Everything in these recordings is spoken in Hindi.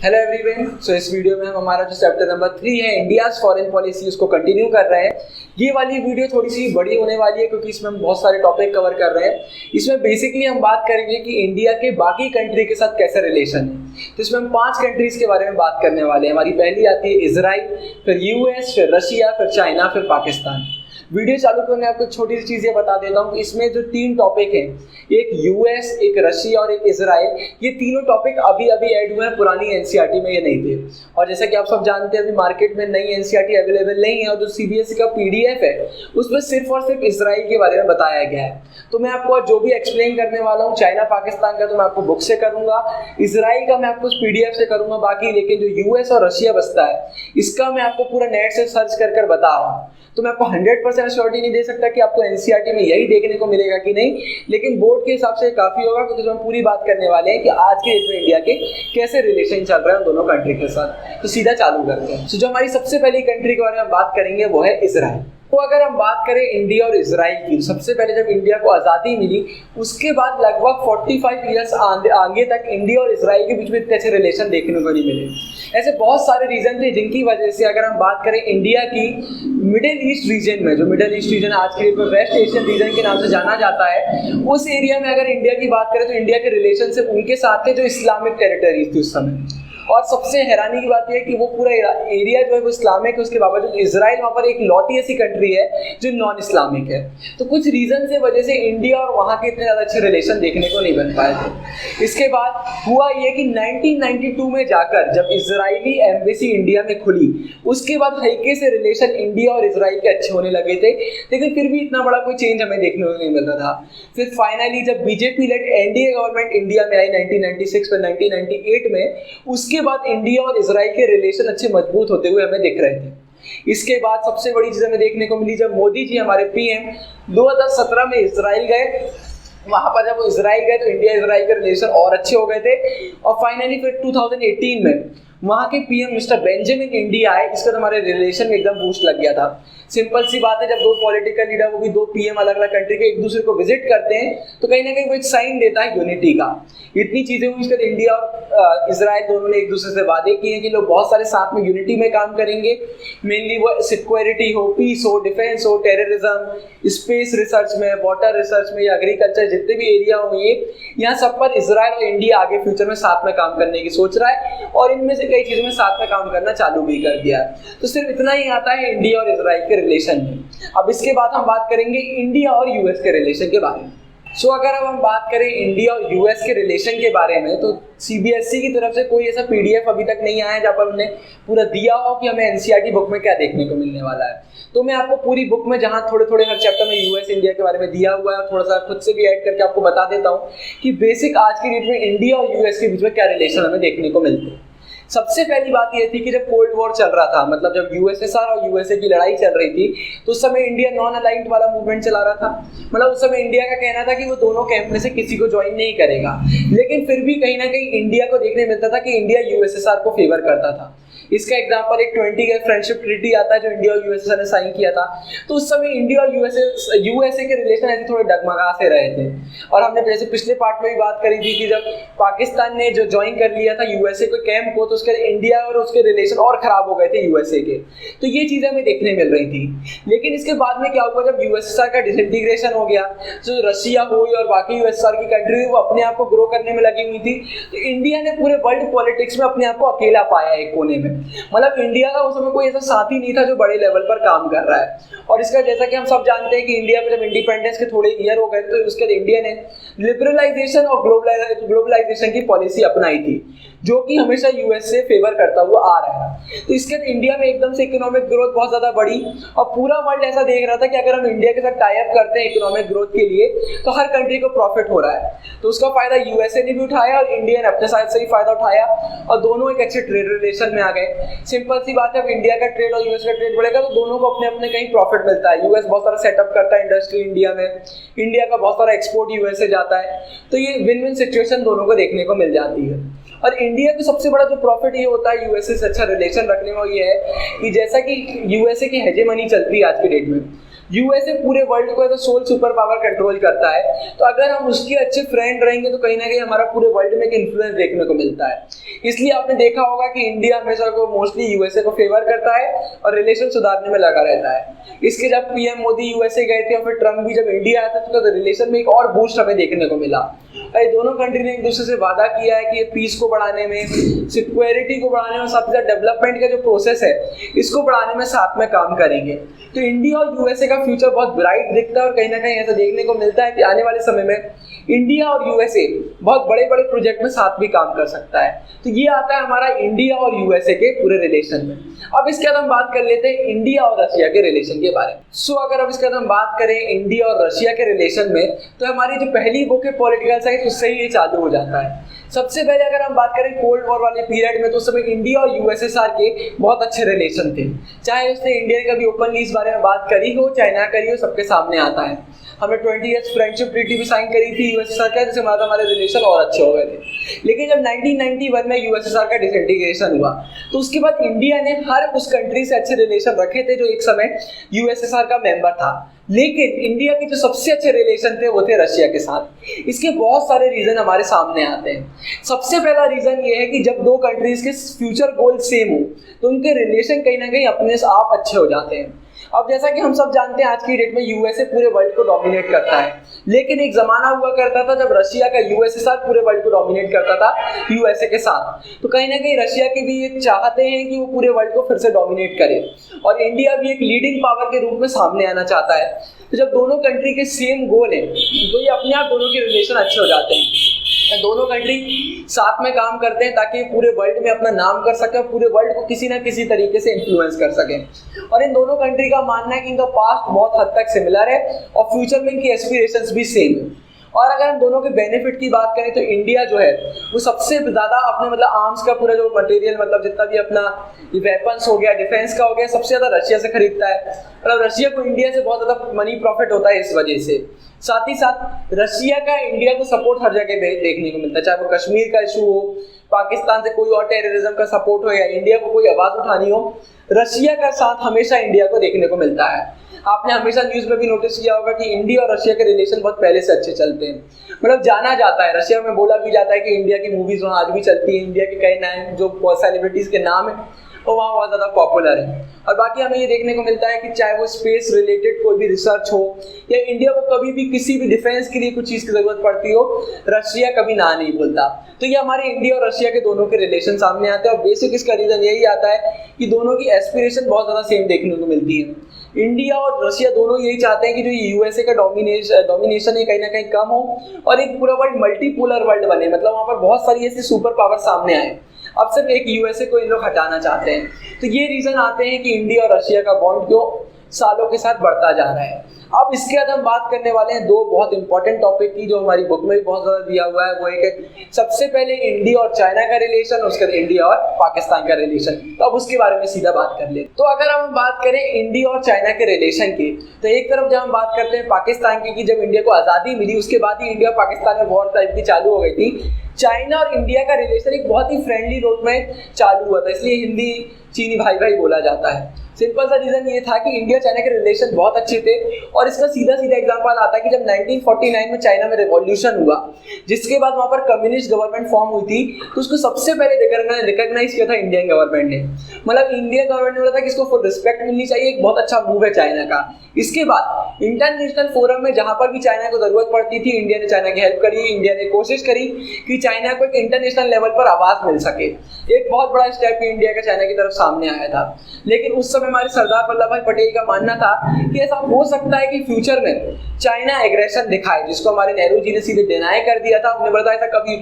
Hello everyone. सो इस वीडियो में हम हमारा जो चैप्टर नंबर 3 है इंडियाज फॉरेन पॉलिसी उसको कंटिन्यू कर रहे हैं। ये वाली वीडियो थोड़ी सी बड़ी होने वाली है क्योंकि इसमें हम बहुत सारे टॉपिक कवर कर रहे हैं। इसमें बेसिकली हम बात करेंगे कि इंडिया के बाकी कंट्री के साथ कैसे रिलेशन है। तो इसमें हम 5 कंट्रीज के बारे में बात करने वाले हैं। हमारी पहली आती है इजराइल, फिर यूएस, फिर रशिया, फिर चाइना, फिर पाकिस्तान। वीडियो चालू करने आपको छोटी सी चीजें बता देता हूँ। इसमें जो 3 टॉपिक हैं, एक यूएस, एक रशिया और एक इजराइल, ये तीनों टॉपिक अभी ऐड हुए हैं। पुरानी एनसीईआरटी में ये नहीं थे। और जैसा कि आप सब जानते हैं अभी मार्केट में नई एनसीईआरटी अवेलेबल नहीं है और जो सीबीएसई का पीडीएफ है उसमें सिर्फ और सिर्फ इजराइल के बारे में बताया गया है। तो मैं आपको जो भी एक्सप्लेन करने वाला हूँ चाइना पाकिस्तान का तो मैं आपको बुक से करूंगा, इजराइल का मैं आपको पीडीएफ से करूंगा बाकी, लेकिन जो यूएस और रशिया बचता है इसका मैं आपको पूरा नेट से सर्च कर बता रहा हूँ। तो मैं आपको 100% श्योरिटी नहीं दे सकता कि आपको एनसीईआरटी में यही देखने को मिलेगा कि नहीं, लेकिन बोर्ड के हिसाब से काफी होगा क्योंकि हम पूरी बात करने वाले हैं कि आज के डेट में इंडिया के कैसे रिलेशन चल रहे हैं दोनों कंट्री के साथ। तो सीधा चालू करते हैं। तो जो हमारी सबसे पहली कंट्री के बारे में बात करेंगे वो है इजराइल। तो अगर हम बात करें इंडिया और इजराइल की, सबसे पहले जब इंडिया को आज़ादी मिली उसके बाद लगभग 45 ईयर्स आगे तक इंडिया और इजराइल के बीच में इतने अच्छे रिलेशन देखने को नहीं मिले। ऐसे बहुत सारे रीजन थे जिनकी वजह से अगर हम बात करें इंडिया की मिडिल ईस्ट रीजन में, जो मिडिल ईस्ट रीजन आज के डेट में वेस्ट एशियन रीजन के नाम से जाना जाता है, उस एरिया में अगर इंडिया की बात करें तो इंडिया के रिलेशन सिर्फ उनके साथ थे जो इस्लामिक टेरिटरीज थी उस समय। और सबसे हैरानी की बात यह है कि वो पूरा एरिया जो है वो इस्लामिक है, उसके बावजूद इजराइल वहाँ पर एक लौती ऐसी कंट्री है जो नॉन इस्लामिक है। तो कुछ रीजन से वजह से इंडिया और वहाँ के इतने ज़्यादा अच्छे रिलेशन देखने को नहीं बन पाए थे। इसके बाद हुआ ये कि 1992 में जाकर जब इजरायली एम्बेसी इंडिया में खुली उसके बाद हल्के से रिलेशन इंडिया और इजराइल के अच्छे होने लगे थे, लेकिन फिर भी इतना बड़ा कोई चेंज हमें देखने को नहीं मिल रहा था। फिर फाइनली जब BJP lead NDA government India में आई 1996 में 1998 में, उसके बाद इंडिया और इजराइल के रिलेशन अच्छे मजबूत होते हुए हमें दिख रहे थे। इसके बाद सबसे बड़ी चीज हमें देखने को मिली जब मोदी जी हमारे पीएम 2017 में इजराइल गए। वहां पर जब वो इजराइल गए तो इंडिया इजराइल के रिलेशन और अच्छे हो गए थे। और फाइनली फिर 2018 में वहां के पीएम मिस्टर बेंजामिन इंडिया आए, इसका तो हमारे रिलेशन में एकदम बूस्ट लग गया था। सिंपल सी बात है, जब 2 पॉलिटिकल लीडर वो भी 2 पीएम अलग अलग कंट्री के एक दूसरे को विजिट करते हैं तो कहीं ना कहीं वो एक साइन देता है यूनिटी का। इतनी चीजें हुई, इसके बाद इंडिया और इजराइल दोनों ने एक दूसरे से वादे किए कि लोग बहुत सारे साथ में यूनिटी में काम करेंगे। मेनली वो सिक्योरिटी हो, पीस हो, डिफेंस हो, टेररिज्म, स्पेस रिसर्च में, वाटर रिसर्च में या एग्रीकल्चर जितने भी एरिया होंगे यहाँ सब पर इजराइल और इंडिया आगे फ्यूचर में साथ में काम करने की सोच रहा है और इनमें से कई चीजों में साथ में काम करना चालू भी कर दिया है। तो सिर्फ इतना ही आता है इंडिया और इजराइल के रिलेशन में। अब इसके बाद हम बात करेंगे इंडिया और यूएस के रिलेशन के बारे में। सो अगर अब हम बात करें इंडिया और यूएस के रिलेशन के बारे में तो सीबीएसई की तरफ से कोई ऐसा पीडीएफ अभी तक नहीं आया जहाँ पर उन्हें पूरा दिया हो कि हमें एनसीईआरटी बुक में क्या देखने को मिलने वाला है। तो मैं आपको पूरी बुक में जहाँ थोड़े थोड़े हर चैप्टर में यूएस इंडिया के बारे में दिया हुआ है, थोड़ा सा खुद से भी ऐड करके आपको बता देता हूँ कि बेसिक आज की डेट में इंडिया और यूएस के बीच में क्या रिलेशन हमें देखने को मिलते हैं। सबसे पहली बात यह थी कि जब कोल्ड वॉर चल रहा था, मतलब जब यूएसएसआर और यूएसए की लड़ाई चल रही थी, तो उस समय इंडिया नॉन अलाइंड वाला मूवमेंट चला रहा था। मतलब उस समय इंडिया का कहना था कि वो दोनों कैंप में से किसी को ज्वाइन नहीं करेगा, लेकिन फिर भी कहीं ना कहीं इंडिया को देखने मिलता था कि इंडिया यूएसएसआर को फेवर करता था। इसका एग्जांपल एक 20 का फ्रेंडशिप ट्रीटी आता है जो इंडिया और यूएसए ने साइन किया था। तो उस समय इंडिया और यूएसए के रिलेशन ऐसे थोड़े डगमगा से रहे थे। और हमने जैसे पिछले पार्ट में भी बात करी थी कि जब पाकिस्तान ने जो ज्वाइन कर लिया था यूएसए को कैंप को, तो उसके इंडिया और उसके रिलेशन और खराब हो गए थे यूएसए के। तो ये चीजें हमें देखने मिल रही थी। लेकिन इसके बाद में क्या हुआ, जब यूएसएसआर का डिसइंटीग्रेशन हो गया, जो रशिया हो और बाकी यूएसएसआर की कंट्री हुई वो अपने आप को ग्रो करने में लगी हुई थी, तो इंडिया ने पूरे वर्ल्ड पॉलिटिक्स में अपने आप को अकेला पाया एक कोने में। मतलब इंडिया का उस समय कोई ऐसा साथी नहीं था जो बड़े लेवल पर काम कर रहा है। और इसका जैसा कि हम सब जानते हैं कि इंडिया में जब इंडिपेंडेंस के थोड़े ईयर हो गए तो उसके बाद इंडिया ने लिबरलाइजेशन और ग्लोबलाइजेशन की पॉलिसी अपनाई थी जो कि हमेशा यूएस से फेवर करता हुआ आ रहा है। तो इसके बाद इंडिया में एकदम से इकोनॉमिक ग्रोथ बहुत ज्यादा बढ़ी और पूरा वर्ल्ड ऐसा देख रहा था कि अगर हम इंडिया के साथ टाई अप करते हैं इकोनॉमिक ग्रोथ के लिए तो हर कंट्री को प्रॉफिट हो रहा है। तो उसका फायदा यूएसए ने भी उठाया और इंडिया ने अपने साइड से ही फायदा उठाया और दोनों एक अच्छे ट्रेड रिलेशन में आ गए। सिंपल सी बात है, अब इंडिया का ट्रेड और यूएस का ट्रेड बढ़ेगा तो दोनों को अपने अपने कहीं प्रॉफिट मिलता है। यूएस बहुत सारा सेटअप करता है इंडस्ट्री इंडिया में, इंडिया का बहुत सारा एक्सपोर्ट यूएस से जाता है। तो ये विन विन सिचुएशन दोनों को देखने को मिल जाती है। और इंडिया को सबसे बड़ा जो प्रॉफिट ये होता है यूएसए से अच्छा रिलेशन रखने में, ये है कि जैसा कि यूएसए की हेजेमनी चलती है आज के डेट में, यूएसए पूरे वर्ल्ड को as a sole super power control करता है, तो अगर हम उसके अच्छे फ्रेंड रहेंगे तो कहीं ना कहीं हमारा पूरे वर्ल्ड में एक इन्फ्लुएंस देखने को मिलता है। इसलिए आपने देखा होगा कि इंडिया हमेशा को मोस्टली यूएसए को फेवर करता है और रिलेशन सुधारने में लगा रहता है। इसके जब पीएम मोदी यूएसए गए थे और फिर ट्रम्प भी जब इंडिया आया था तो रिलेशन में एक और बूस्ट हमें देखने को मिला। ये दोनों कंट्री ने एक दूसरे से वादा किया है कि ये पीस को बढ़ाने में, सिक्योरिटी को बढ़ाने में, साथ ही साथ डेवलपमेंट का जो प्रोसेस है इसको बढ़ाने में साथ में काम करेंगे। तो इंडिया और यूएसए का फ्यूचर बहुत ब्राइट दिखता है और कहीं ना कहीं ऐसा देखने को मिलता है कि आने वाले समय में इंडिया और यूएसए बहुत बड़े बड़े प्रोजेक्ट में साथ भी काम कर सकता है। तो ये आता है हमारा इंडिया और यूएसए के पूरे रिलेशन में। अब इसके बाद हम बात कर लेते हैं इंडिया और रशिया के रिलेशन के बारे में। अगर अब इसके बाद हम बात करें इंडिया और रशिया के रिलेशन में, तो हमारी जो पहली बुक है पॉलिटिकल साइंस, उससे ही ये चालू हो जाता है। सबसे पहले अगर हम बात करें कोल्ड वॉर वाले पीरियड में, तो उस समय इंडिया और यूएसएसआर के बहुत अच्छे रिलेशन थे। चाहे उसने इंडिया ने कभी ओपनली इस बारे में बात करी हो चाहे ना करी हो, सबके सामने आता है। हमने 20 ईयर्स फ्रेंडशिप ट्रीटी भी साइन करी थी यूएसएसआर का, जिससे हमारे रिलेशन और अच्छे हो गए थे। लेकिन जब 1991 में यूएसएसआर का डिसइंटीग्रेशन हुआ, तो उसके बाद इंडिया ने हर उस कंट्री से अच्छे रिलेशन रखे थे जो एक समय यूएसएसआर का मेंबर था। लेकिन इंडिया के जो सबसे अच्छे रिलेशन थे वो थे रशिया के साथ। इसके बहुत सारे रीजन हमारे सामने आते हैं। सबसे पहला रीजन ये है कि जब दो कंट्रीज के फ्यूचर गोल सेम हो तो उनके रिलेशन कहीं ना कहीं अपने से आप अच्छे हो जाते हैं। अब जैसा कि हम सब जानते हैं आज की डेट में यूएसए पूरे वर्ल्ड को डोमिनेट करता है, लेकिन एक जमाना हुआ करता था जब रशिया का यूएसएसआर पूरे वर्ल्ड को डोमिनेट करता था यूएसए के साथ। तो कहीं ना कहीं रशिया के भी ये चाहते हैं कि वो पूरे वर्ल्ड को फिर से डोमिनेट करे और इंडिया भी एक लीडिंग पावर के रूप में सामने आना चाहता है। तो जब दोनों कंट्री के सेम गोल है तो ये अपने आप दोनों के रिलेशन अच्छे हो जाते हैं। दोनों कंट्री साथ में काम करते हैं ताकि पूरे वर्ल्ड में अपना नाम कर सके, पूरे वर्ल्ड को किसी ना किसी तरीके से इन्फ्लुएंस कर सके। और इन दोनों कंट्री का मानना है कि इनका पास्ट बहुत हद तक सिमिलर है और फ्यूचर में इनकी एस्पिरेशंस भी सेम है। और अगर हम दोनों के बेनिफिट की बात करें तो इंडिया जो है वो सबसे ज़्यादा अपने आर्म्स का पूरा जो मटेरियल जितना भी अपना वेपन्स हो गया, डिफेंस का हो गया, सबसे ज़्यादा रशिया से खरीदता है। रशिया को इंडिया से बहुत ज़्यादा मनी प्रॉफिट होता है इस वजह से। साथ ही साथ रशिया का इंडिया को सपोर्ट हर जगह देखने को मिलता है, चाहे वो कश्मीर का इशू हो, पाकिस्तान से कोई और टेररिज्म का सपोर्ट हो या इंडिया को कोई आवाज़ उठानी हो, रशिया का साथ हमेशा इंडिया को देखने को मिलता है। आपने हमेशा न्यूज़ में भी नोटिस किया होगा कि इंडिया और रशिया के रिलेशन बहुत पहले से अच्छे चलते हैं। जाना जाता है, रशिया में बोला भी जाता है कि इंडिया की मूवीज़ वहाँ आज भी चलती है, इंडिया के कई नाम जो सेलिब्रिटीज़ के नाम है वो वहाँ बहुत ज़्यादा पॉपुलर है। और बाकी हमें ये देखने को मिलता है कि चाहे वो स्पेस रिलेटेड कोई भी रिसर्च हो या इंडिया को कभी भी किसी भी डिफेंस के लिए कुछ चीज़ की ज़रूरत पड़ती हो, रशिया कभी ना नहीं बोलता। तो ये हमारे इंडिया और रशिया के दोनों के रिलेशन सामने आते हैं और बेसिक इसका रीज़न यही आता है कि दोनों की एस्पिरेशन बहुत ज़्यादा सेम देखने को मिलती है। इंडिया और रशिया दोनों यही चाहते हैं कि जो यूएसए का डोमिनेशन है कहीं ना कहीं कम हो और एक पूरा वर्ल्ड मल्टीपोलर वर्ल्ड बने, वहाँ पर बहुत सारी ऐसी सुपर पावर सामने आए। अब सिर्फ एक यूएसए को इन लोग हटाना चाहते हैं। तो ये रीजन आते हैं कि इंडिया और रशिया का बॉन्ड क्यों सालों के साथ बढ़ता जा रहा है। अब इसके बाद हम बात करने वाले हैं दो बहुत इंपॉर्टेंट टॉपिक की जो हमारी बुक में भी बहुत ज़्यादा दिया हुआ है। वो एक है सबसे पहले इंडिया और चाइना का रिलेशन, उसके बाद इंडिया और पाकिस्तान का रिलेशन। तो अब उसके बारे में सीधा बात कर ले। तो अगर हम बात करें इंडिया और चाइना के रिलेशन की, तो एक तरफ जब हम बात करते हैं पाकिस्तान की कि जब इंडिया को आज़ादी मिली उसके बाद ही इंडिया पाकिस्तान में वॉर टाइप की चालू हो गई थी। चाइना और इंडिया का रिलेशन एक बहुत ही फ्रेंडली नोट में चालू हुआ था, इसलिए हिंदी चीनी भाई भाई बोला जाता है। सिंपल सा रीजन ये था कि इंडिया चाइना के रिलेशन बहुत अच्छे थे और इसका सीधा सीधा एग्जांपल आता है कि जब 1949 में चाइना में रिवॉल्यूशन हुआ, जिसके बाद वहाँ पर कम्युनिस्ट गवर्नमेंट फॉर्म हुई थी, तो उसको सबसे पहले रिकॉग्नाइज किया था इंडियन गवर्नमेंट ने। इंडियन गवर्नमेंट ने बोला था कि इसको फुल रिस्पेक्ट मिलनी चाहिए, एक बहुत अच्छा मूव है चाइना का। इसके बाद इंटरनेशनल फोरम में जहाँ पर भी चाइना को जरूरत पड़ती थी, इंडिया ने चाइना की हेल्प करी, इंडिया ने कोशिश करी कि चाइना को एक इंटरनेशनल लेवल पर आवाज मिल सके। एक बहुत बड़ा स्टेप इंडिया का चाइना की तरफ सामने आया था। लेकिन उस समय हमारे सरदार वल्लभ भाई पटेल का मानना था कि ऐसा हो सकता है कि फ्यूचर में चाइना एग्रेशन दिखाए, जिसको हमारे नेहरू जी ने सीधे डिनाई कर दिया था। उन्होंने बोला ऐसा कभी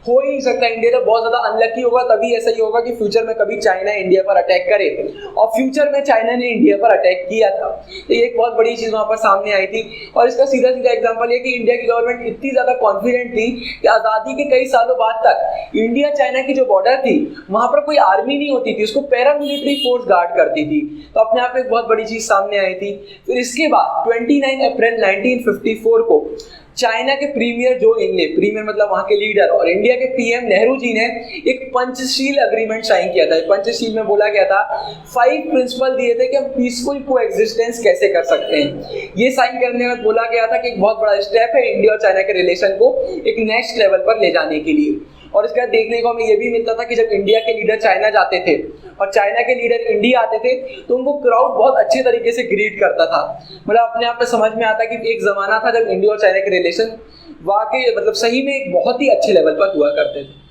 हो ही नहीं सकता, इंडिया जब बहुत ज्यादा अनलकी होगा तभी ऐसा ही होगा कि फ्यूचर में कभी चाइना इंडिया पर अटैक करे, और फ्यूचर में चाइना ने इंडिया पर अटैक किया था। तो ये एक बहुत बड़ी चीज वहां पर सामने आई थी और इसका सीधा सीधा एग्जांपल ये कि इंडिया की गवर्नमेंट इतनी ज्यादा कॉन्फिडेंट थी कि आजादी के कई सालों बाद तक इंडिया चाइना की जो बॉर्डर थी वहां पर कोई आर्मी नहीं होती थी, उसको पैरामिलिट्री फोर्स गार्ड करती थी। तो अपने आप में एक बहुत बड़ी चीज सामने आई थी। फिर इसके बाद 29 अप्रैल 1954 को चाइना के प्रीमियर जो इनले, प्रीमियर मतलब वहां के लीडर, और इंडिया के पीएम नेहरू जी ने एक पंचशील अग्रीमेंट साइन किया था। पंचशील में बोला गया था 5 प्रिंसिपल दिए थे कि हम पीसफुल कोएग्जिस्टेंस कैसे कर सकते हैं। ये साइन करने के बाद बोला गया था कि एक बहुत बड़ा स्टेप है इंडिया और चाइना के रिलेशन को एक नेक्स्ट लेवल पर ले जाने के लिए। और इसके बाद देखने को हमें ये भी मिलता था कि जब इंडिया के लीडर चाइना जाते थे और चाइना के लीडर इंडिया आते थे तो उनको क्राउड बहुत अच्छे तरीके से ग्रीट करता था। मतलब अपने आप में समझ में आता कि एक जमाना था जब इंडिया और चाइना के रिलेशन वाकई मतलब सही में एक बहुत ही अच्छे लेवल पर हुआ करते थे।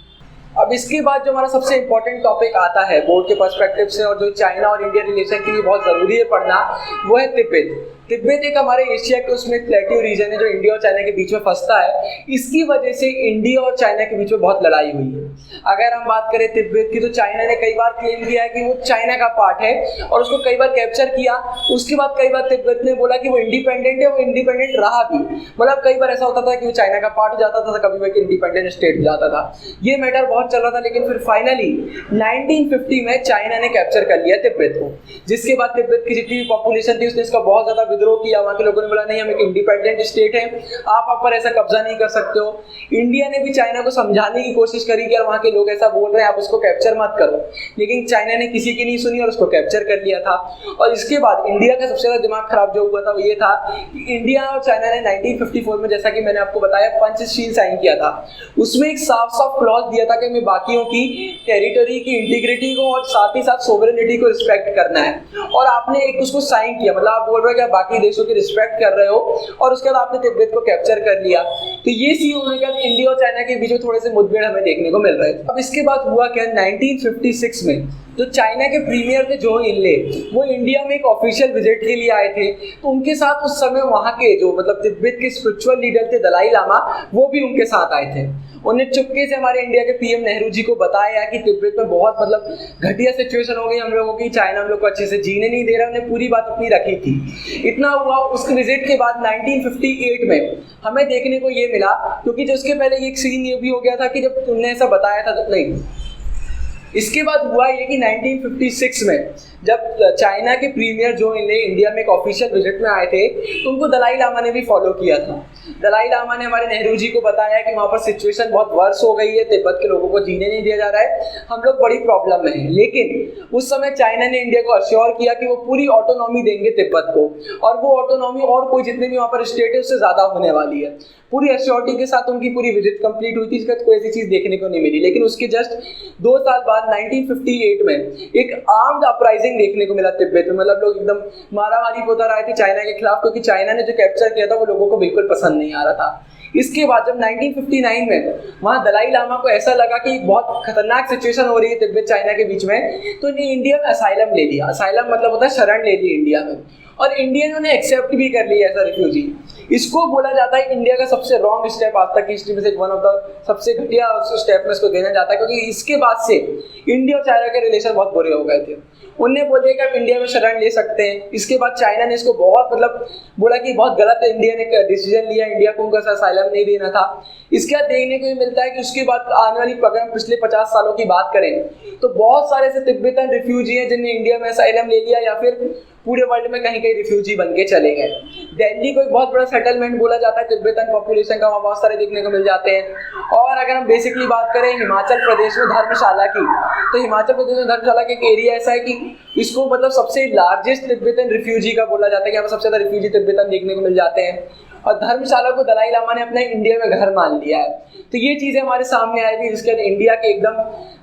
अब इसके बाद जो हमारा सबसे इंपॉर्टेंट टॉपिक आता है बोर्ड के पर्सपेक्टिव से और जो चाइना और इंडिया रिलेशन के लिए बहुत जरूरी है पढ़ना, वो है तिब्बत। तिब्बत एक हमारे एशिया के उसमें प्लेट्यू रीजन है जो इंडिया और चाइना के बीच में फंसता है। इसकी वजह से इंडिया और चाइना के बीच में बहुत लड़ाई हुई है। अगर हम बात करें तिब्बत की तो चाइना ने कई बार क्लेम किया है कि वो चाइना का पार्ट है और उसको कई बार कैप्चर किया। उसके बाद कई बार तिब्बत ने बोला कि वो इंडिपेंडेंट है, वो इंडिपेंडेंट रहा भी। मतलब कई बार ऐसा होता था कि वो चाइना का पार्ट हो जाता था, कभी वो एक इंडिपेंडेंट स्टेट हो जाता था। ये मैटर बहुत चल रहा था, लेकिन फिर फाइनली 1950 में चाइना ने कैप्चर कर लिया तिब्बत को, जिसके बाद तिब्बत की जितनी भी पॉपुलेशन थी उसने इसका बहुत ज्यादा विद्रोह किया। वहां के लोगों ने बोला नहीं, हम एक इंडिपेंडेंट स्टेट है, आप पर ऐसा कब्जा नहीं कर सकते हो। इंडिया ने भी चाइना को समझाने की कोशिश करी कि यार वहां के लोग ऐसा बोल रहे हैं, आप उसको कैप्चर मत करो, लेकिन चाइना ने किसी की नहीं सुनी और उसको कैप्चर कर लिया था। और इसके बाद इंडिया का सबसे ज्यादा दिमाग खराब जो हुआ था वो ये था कि इंडिया और चाइना ने 1954 में, जैसा कि मैंने आपको बताया, पंचशील साइन किया था। उसमें एक साफ साफ क्लॉज दिया था कि हमें बाकियों की टेरिटरी की इंटीग्रिटी को और साथ ही साथ सोवरेनिटी को रिस्पेक्ट करना है। और आपने एक उसको साइन किया, मतलब आप बोल रहे हो कि आप बाकी देशों की रिस्पेक्ट कर रहे हो और उसके बाद आपने तिब्बत को कैप्चर कर लिया। तो ये सीन होने के बाद इंडिया और चाइना के बीच में थोड़े से मुठभेड़ हमें देखने को मिल रहे थे। अब इसके बाद हुआ क्या, 1956 में जो चाइना के प्रीमियर थे जो इनले, वो इंडिया में एक ऑफिशियल विजिट के लिए आए थे। तो उनके साथ उस समय वहां के जो मतलब तिब्बत के स्पिरिचुअल लीडर थे दलाई लामा, वो भी उनके साथ आए थे। उन्हें चुपके से हमारे इंडिया के पीएम नेहरू जी को बताया कि तिब्बत में बहुत मतलब घटिया सिचुएशन हो गई हम लोगों की, चाइना हम लोग को अच्छे से जीने नहीं दे रहा। उन्हें पूरी बात अपनी रखी थी। इतना हुआ, उस विजिट के बाद 1958 में हमें देखने को ये मिला, क्योंकि जो उसके पहले एक सीन ये भी हो गया था कि जब तुमने ऐसा बताया था तो नहीं, इसके बाद हुआ ये कि 1956 में जब चाइना के प्रीमियर जो इनले इंडिया में एक ऑफिशियल विजिट में आए थे तो उनको दलाई लामा ने भी फॉलो किया था। दलाई लामा ने हमारे नेहरू जी को बताया कि वहाँ पर सिचुएशन बहुत वर्स हो गई है, तिब्बत के लोगों को जीने नहीं दिया जा रहा है, हम लोग बड़ी प्रॉब्लम में हैं। लेकिन उस समय चाइना ने इंडिया को अश्योर किया कि वो पूरी ऑटोनॉमी देंगे तिब्बत को, और वो ऑटोनॉमी और कोई जितने भी वहाँ पर स्टेट है उससे ज़्यादा होने वाली है। पूरी अश्योरिटी के साथ उनकी पूरी विजिट कंप्लीट हुई थी। इसके बाद कोई ऐसी चीज़ देखने को नहीं मिली। लेकिन उसके जस्ट 2 साल बाद 1958 में एक आर्म्ड अपराइजिंग देखने को मिला तिब्बत में। मतलब लोग एकदम मारामारी पे उतर आए थे चाइना के खिलाफ, क्योंकि चाइना ने जो कैप्चर किया था वो लोगों को बिल्कुल पसंद नहीं आ रहा था। इसके बाद जब 1959 में वहाँ दलाई लामा को ऐसा लगा कि बहुत खतरनाक सिचुएशन हो रही है तिब्बत चाइना के बीच में, तो इन्हें इंडिया में असाइलम ले लिया। असाइलम मतलब होता है शरण ले ली इंडिया में, और इंडिया ने उन्हें एक्सेप्ट भी कर लिया एज अ रिफ्यूजी। इसको बोला जाता है इंडिया का सबसे रॉन्ग स्टेप आज तक की हिस्ट्री में से, वन ऑफ द सबसे घटिया स्टेप में इसको देना जाता है, क्योंकि इसके बाद से इंडिया और चाइना के रिलेशन बहुत बुरे हो गए थे। उन्हें बोले कि आप इंडिया में शरण ले सकते हैं। इसके बाद चाइना ने इसको बहुत मतलब बोला कि बहुत गलत है, इंडिया ने डिसीजन लिया, इंडिया को उनका असाइलम नहीं देना था। इसके बाद देखने को मिलता है कि उसके बाद आने वाली अगर हम पिछले 50 सालों की बात करें तो बहुत सारे ऐसे तिब्बतन रिफ्यूजी हैं जिन्हें इंडिया में असाइलम ले लिया या फिर पूरे वर्ल्ड में कहीं कहीं रिफ्यूजी बन के चले गए। दिल्ली को एक बहुत बड़ा सेटलमेंट बोला जाता है तिब्बतन पॉपुलेशन का, वहाँ बहुत सारे देखने को मिल जाते हैं। और अगर हम बेसिकली बात करें हिमाचल प्रदेश में धर्मशाला की, तो हिमाचल प्रदेश में धर्मशाला का एक एरिया ऐसा है कि इसको मतलब सबसे लार्जेस्ट तिब्बतन रिफ्यूजी का बोला जाता है कि यहाँ पर सबसे ज्यादा रिफ्यूजी तिब्बतन देखने को मिल जाते हैं। और धर्मशाला को दलाई लामा ने अपना इंडिया में घर मान लिया है। तो ये चीजें हमारे सामने आई थी, जिसके बाद इंडिया के एकदम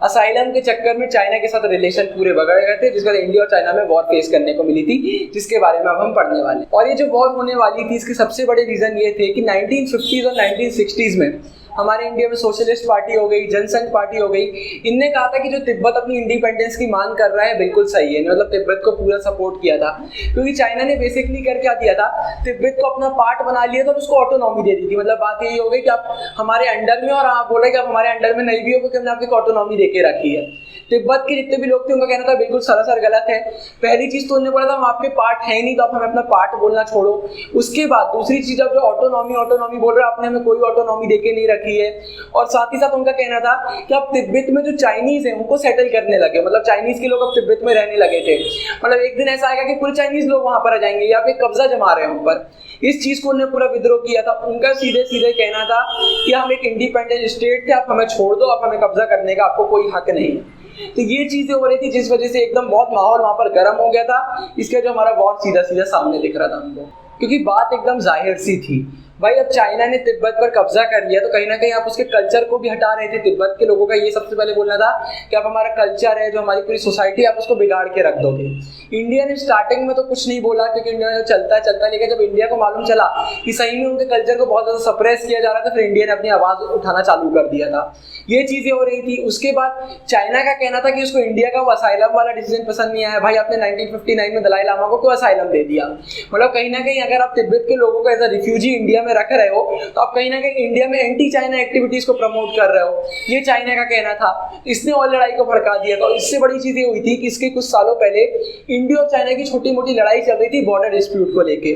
असाइलम के चक्कर में चाइना के साथ रिलेशन पूरे बिगड़ गए थे, जिसके बाद इंडिया और चाइना में वॉर फेस करने को मिली थी, जिसके बारे में अब हम पढ़ने वाले। और ये जो वॉर होने वाली थी इसके सबसे बड़े रीजन ये थे कि 1950s और 1960s में हमारे इंडिया में सोशलिस्ट पार्टी हो गई, जनसंघ पार्टी हो गई। इनने कहा था कि जो तिब्बत अपनी इंडिपेंडेंस की मांग कर रहा है बिल्कुल सही है, मतलब तिब्बत को पूरा सपोर्ट किया था। क्योंकि चाइना ने बेसिकली कर क्या दिया था, तिब्बत को अपना पार्ट बना लिया था और उसको ऑटोनॉमी दे दी थी। मतलब बात यही हो गई कि आप हमारे अंडर में, और आप बोल रहे कि आप हमारे अंडर में नहीं भी हो क्योंकि हमने आपको ऑटोनॉमी दे के रखी है। तिब्बत के जितने भी लोग थे उनका कहना था बिल्कुल सरासर गलत है। पहली चीज तो उन्होंने बोला था हम आपके पार्ट है नहीं, तो आप हमें अपना पार्ट बोलना छोड़ो। उसके बाद दूसरी चीज, अब जो ऑटोनॉमी बोल रहे हैं, आपने हमें कोई ऑटोनॉमी देके नहीं रखी है। और साथ ही साथ उनका कहना था कि अब तिब्बत में जो चाइनीज है उनको सेटल करने लगे, मतलब चाइनीज के लोग अब तिब्बत में रहने लगे थे। मतलब एक दिन ऐसा आएगा कि पूरे चाइनीज लोग वहां पर आ जाएंगे या फिर कब्जा जमा रहे हैं उन पर। इस चीज को उन्होंने पूरा विद्रोह किया था। उनका सीधे सीधे कहना था कि हम एक इंडिपेंडेंट स्टेट थे, आप हमें छोड़ दो, आप हमें कब्जा करने का आपको कोई हक नहीं है। तो ये चीजें हो रही थी जिस वजह से एकदम बहुत माहौल वहां पर गर्म हो गया था। इसके जो हमारा वॉर सीधा सीधा सामने दिख रहा था हमको, क्योंकि बात एकदम जाहिर सी थी भाई, अब चाइना ने तिब्बत पर कब्जा कर लिया तो कहीं ना कहीं आप उसके कल्चर को भी हटा रहे थे। तिब्बत के लोगों का ये सबसे पहले बोलना था कि आप हमारा कल्चर है, जो हमारी पूरी सोसाइटी, आप उसको बिगाड़ के रख दोगे। इंडिया ने स्टार्टिंग में तो कुछ नहीं बोला क्योंकि इंडिया में चलता है, लेकिन जब इंडिया को मालूम चला कि सही में उनके कल्चर को बहुत ज्यादा सप्रेस किया जा रहा था, फिर इंडिया ने अपनी आवाज उठाना चालू कर दिया था। ये चीजें हो रही थी। उसके बाद चाइना का कहना था कि उसको इंडिया का वो असाइलम वाला डिसीजन पसंद नहीं आया। भाई आपने 1959 में दलाई लामा को क्यों असाइलम दे दिया? मतलब कहीं ना कहीं अगर आप तिब्बत के लोगों को एज अ रिफ्यूजी इंडिया में रख रहे हो तो आप कहीं ना कहीं इंडिया में एंटी चाइना एक्टिविटीज को प्रमोट कर रहे हो, ये चाइना का कहना था। इसने और लड़ाई को भड़का दिया था। इससे बड़ी चीज ये हुई थी कि इसके कुछ सालों पहले इंडिया और चाइना की छोटी मोटी लड़ाई चल रही थी बॉर्डर डिस्प्यूट को लेके।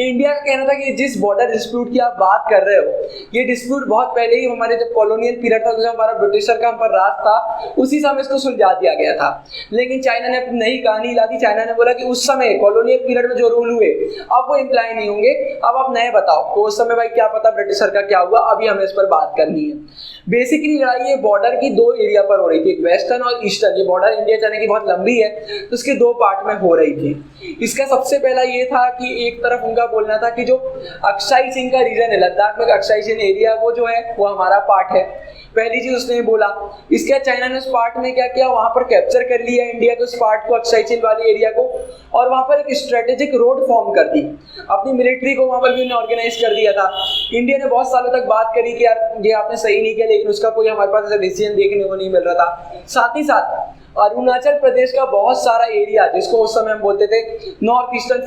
इंडिया का कहना था कि जिस बॉर्डर डिस्प्यूट की आप बात कर रहे हो, ये डिस्प्यूट बहुत पहले ही हमारे जब कॉलोनियल पीरियड था, जब हमारा ब्रिटिशर का हम पर राज था, उसी समय इसको सुलझा दिया गया था। लेकिन चाइना ने अपनी नई कहानी ला दी। चाइना ने बोला कि उस समय कॉलोनियल पीरियड में जो रूल हुए अब वो इम्प्लाई नहीं होंगे, अब आप नए बताओ। तो उस समय भाई क्या पता ब्रिटिशर का क्या हुआ, अभी हमें इस पर बात करनी है। बेसिकली लड़ाई ये बॉर्डर की दो एरिया पर हो रही थी, एक वेस्टर्न और ईस्टर्न। ये बॉर्डर इंडिया चाइना की बहुत लंबी है तो इसके दो पार्ट में हो रही थी। इसका सबसे पहला ये था कि एक तरफ उनका बोलना था कि जो अक्साई चिन का रीजन है, लद्दाख में अक्साई चिन एरिया, वो जो है वो हमारा पार्ट है। पहली चीज उसने बोला। इसके बाद चाइना ने उस पार्ट में क्या किया, वहां पर कैप्चर कर लिया इंडिया के उस पार्ट को, अक्साई चिन वाले एरिया को, और वहां पर एक स्ट्रेटेजिक रोड फॉर्म कर दी। अपनी मिलिट्री को वहां पर भी उन्होंने ऑर्गेनाइज कर दिया था। इंडिया ने बहुत सालों तक बात करी कि यार ये आपने सही नहीं किया, लेकिन उसका कोई हमारे पास ऐसा डिसीजन देखने को नहीं मिल रहा था। साथ ही साथ अरुणाचल प्रदेश का बहुत सारा एरिया, जिसको उस समय हम बोलते थे नॉर्थ ईस्टर्न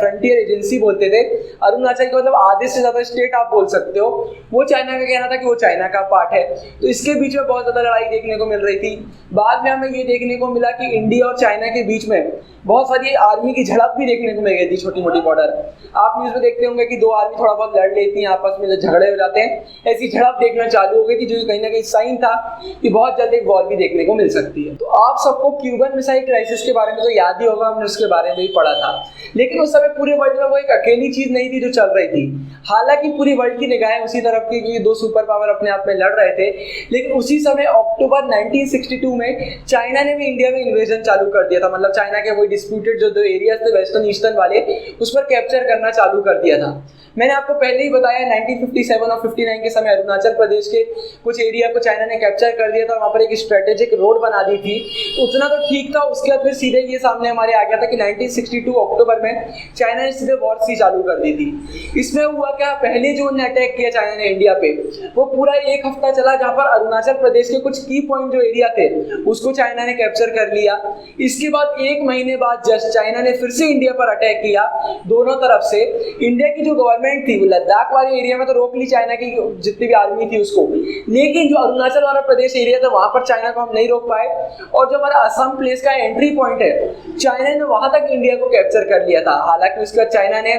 फ्रंटियर एजेंसी बोलते थे, अरुणाचल का मतलब आधे से ज्यादा स्टेट आप बोल सकते हो, वो चाइना का कहना था कि वो चाइना का पार्ट है। तो इसके बीच में बहुत ज्यादा लड़ाई देखने को मिल रही थी। बाद में हमें ये देखने को मिला कि इंडिया और चाइना के बीच में बहुत सारी आर्मी की झड़प भी देखने को मिल गई थी, छोटी मोटी बॉर्डर। आप न्यूज में देखते होंगे कि दो आर्मी थोड़ा बहुत लड़ लेती हैं, आपस में झगड़े हो जाते हैं, ऐसी झड़प देखना चालू हो गई थी, जो कहीं ना कहीं साइन था कि बहुत जल्द एक वॉर भी देखने को मिल सकती है। तो आप सबको क्यूबन मिसाइल क्राइसिस के बारे में तो याद ही होगा, हमने उसके बारे में भी पढ़ा था। लेकिन उस समय पूरे वर्ल्ड में वो एक अकेली चीज नहीं थी जो चल रही थी। हालांकि पूरी वर्ल्ड की निगाहें उसी तरफ थी क्योंकि दो सुपर पावर अपने आप में लड़ रहे थे। लेकिन उसी समय अक्टूबर 1962 में चाइना ने भी इंडिया में इन्वेजन चालू कर दिया था। मतलब चाइना के वही डिस्प्यूटेड जो दो एरियाज थे वेस्टर्न ईस्टर्न वाले, उस पर कैप्चर करना चालू कर दिया था। मैंने आपको पहले ही बताया 1957 और 59 के समय अरुणाचल प्रदेश के कुछ एरिया को चाइना ने कैप्चर कर दिया था, वहां पर एक स्ट्रेटेजिक रोड बना दी थी। तो उतना तो ठीक था। उसके बाद फिर सीधे ये सामने हमारे आ गया था कि 1962 अक्टूबर में चाइना ने सीधे वॉर सी चालू कर दी थी। इसमें हुआ क्या, पहले जो अटैक किया चाइना ने इंडिया पे, वो पूरा एक हफ्ता चला, जहां पर अरुणाचल प्रदेश के कुछ की पॉइंट जो एरिया थे उसको चाइना ने कैप्चर कर लिया। इसके बाद एक महीने बाद जस्ट चाइना ने फिर से इंडिया पर अटैक किया दोनों तरफ से। इंडिया की जो गवर्नमेंट थी वो लद्दाख वाले एरिया में तो रोक ली चाइना की जितनी भी आर्मी थी उसको, लेकिन जो अरुणाचल वाला प्रदेश एरिया था वहां पर चाइना को हम नहीं रोक पाए। और जो हमारा असम प्लेस का एंट्री पॉइंट है, चाइना ने वहां तक इंडिया को कैप्चर कर लिया था। हालांकि उसके बाद चाइना ने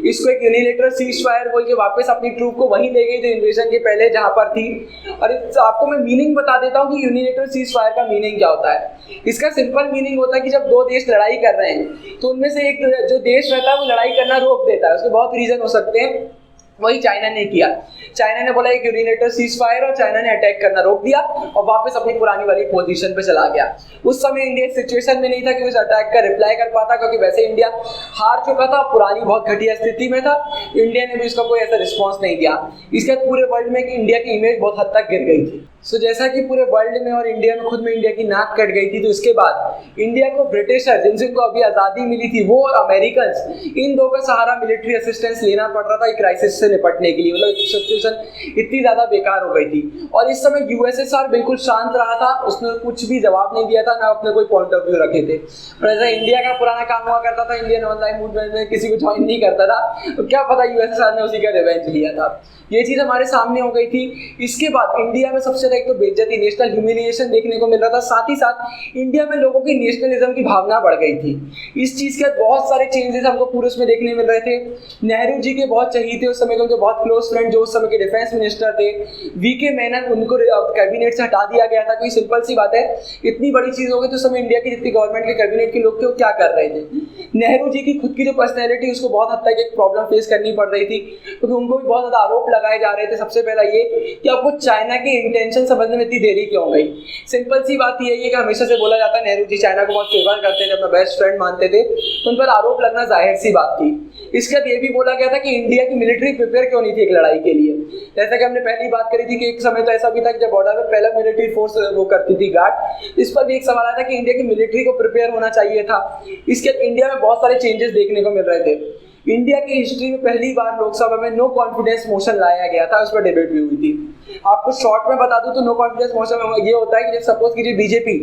इसको एक यूनिलेटरल सीज फायर बोल के वापस अपनी ट्रूप को वहीं ले गई जो इन्वेजन के पहले जहां पर थी। और आपको मैं मीनिंग बता देता हूँ कि यूनिलेटरल सीज फायर का मीनिंग क्या होता है। इसका सिंपल मीनिंग होता है कि जब दो देश लड़ाई कर रहे हैं तो उनमें से एक जो देश रहता है वो लड़ाई करना रोक देता है। उसके बहुत रीजन हो सकते हैं, वही चाइना ने किया। चाइना ने बोला एक यूनिलेटरल सीज फायर, और चाइना ने अटैक करना रोक दिया और वापस अपनी पुरानी वाली पोजीशन पे चला गया। उस समय इंडिया सिचुएशन में नहीं था कि उस अटैक का रिप्लाई कर पाता, क्योंकि वैसे इंडिया हार चुका था, पुरानी बहुत घटिया स्थिति में था। इंडिया ने भी इसका कोई ऐसा रिस्पॉन्स नहीं दिया। इसके बाद पूरे वर्ल्ड में इंडिया की इमेज बहुत हद तक गिर गई थी। सो जैसा कि पूरे वर्ल्ड में और इंडिया में खुद में इंडिया की नाक कट गई थी, तो इसके बाद इंडिया को ब्रिटिशर जिनको अभी आज़ादी मिली थी वो और अमेरिकन, इन दो का सहारा मिलिट्री असिस्टेंस लेना पड़ रहा था एक क्राइसिस से निपटने के लिए। मतलब सिचुएशन इतनी ज़्यादा बेकार हो गई थी। और इस समय यूएसएसआर बिल्कुल शांत रहा था, उसने कुछ भी जवाब नहीं दिया था, ना अपने कोई पॉइंट ऑफ व्यू रखे थे। पर ऐसा इंडिया का पुराना काम हुआ करता था, इंडियन ऑनलाइन मूवमेंट में किसी को ज्वाइन नहीं करता था, तो क्या पता यूएसएसआर ने उसी का रिवेंज लिया था। ये चीज़ हमारे सामने हो गई थी। इसके बाद इंडिया में सबसे ज़्यादा एक तो बेइज्जती, नेशनल ह्यूमिलिएशन देखने को मिल रहा था। साथ ही साथ इंडिया में लोगों की नेशनलिज्म की भावना बढ़ गई थी। इस चीज़ के बहुत सारे चेंजेस हमको पूरे उसमें देखने मिल रहे थे। नेहरू जी के बहुत चहीते उस समय के, उनके बहुत क्लोज फ्रेंड जो उस समय के डिफेंस मिनिस्टर थे, वीके मेनन, उनको कैबिनेट से हटा दिया गया था। कोई सिंपल सी बात है, इतनी बड़ी चीज़ हो गई तो उस समय इंडिया की जितनी गवर्नमेंट के कैबिनेट के लोग थे वो क्या कर रहे थे। नेहरू जी की खुद की जो पर्सनैलिटी, उसको बहुत हद तक एक प्रॉब्लम फेस करनी पड़ रही थी, क्योंकि उनको भी बहुत ज़्यादा आरोप लगाए जा रहे थे। सबसे पहला ये कि आपको चाइना के इंटेंशन समझने में इतनी देरी क्यों हो गई। सिंपल सी बात ये है कि हमेशा से बोला जाता है नेहरू जी चाइना को बहुत फेवर करते थे, अपना बेस्ट फ्रेंड मानते थे, तो उन पर आरोप लगना जाहिर सी बात थी। इसके बाद ये भी बोला गया था कि इंडिया की मिलिट्री प्रिपेयर क्यों नहीं थी एक लड़ाई के लिए। जैसा कि हमने पहली बात करी थी कि एक समय तो ऐसा भी था कि जब बॉर्डर पर पहला मिलिट्री फोर्स वो करती थी गार्ड, इस पर भी एक सवाल आया था कि इंडिया की मिलिट्री को प्रिपेयर होना चाहिए था। इसके बाद इंडिया में बहुत सारे चेंजेस देखने को मिल रहे थे। इंडिया की हिस्ट्री में पहली बार लोकसभा में नो कॉन्फिडेंस मोशन लाया गया था, उस पर डिबेट भी हुई थी। आपको शॉर्ट में बता दूं तो नो कॉन्फिडेंस मोशन ये होता है कि जब सपोज कीजिए बीजेपी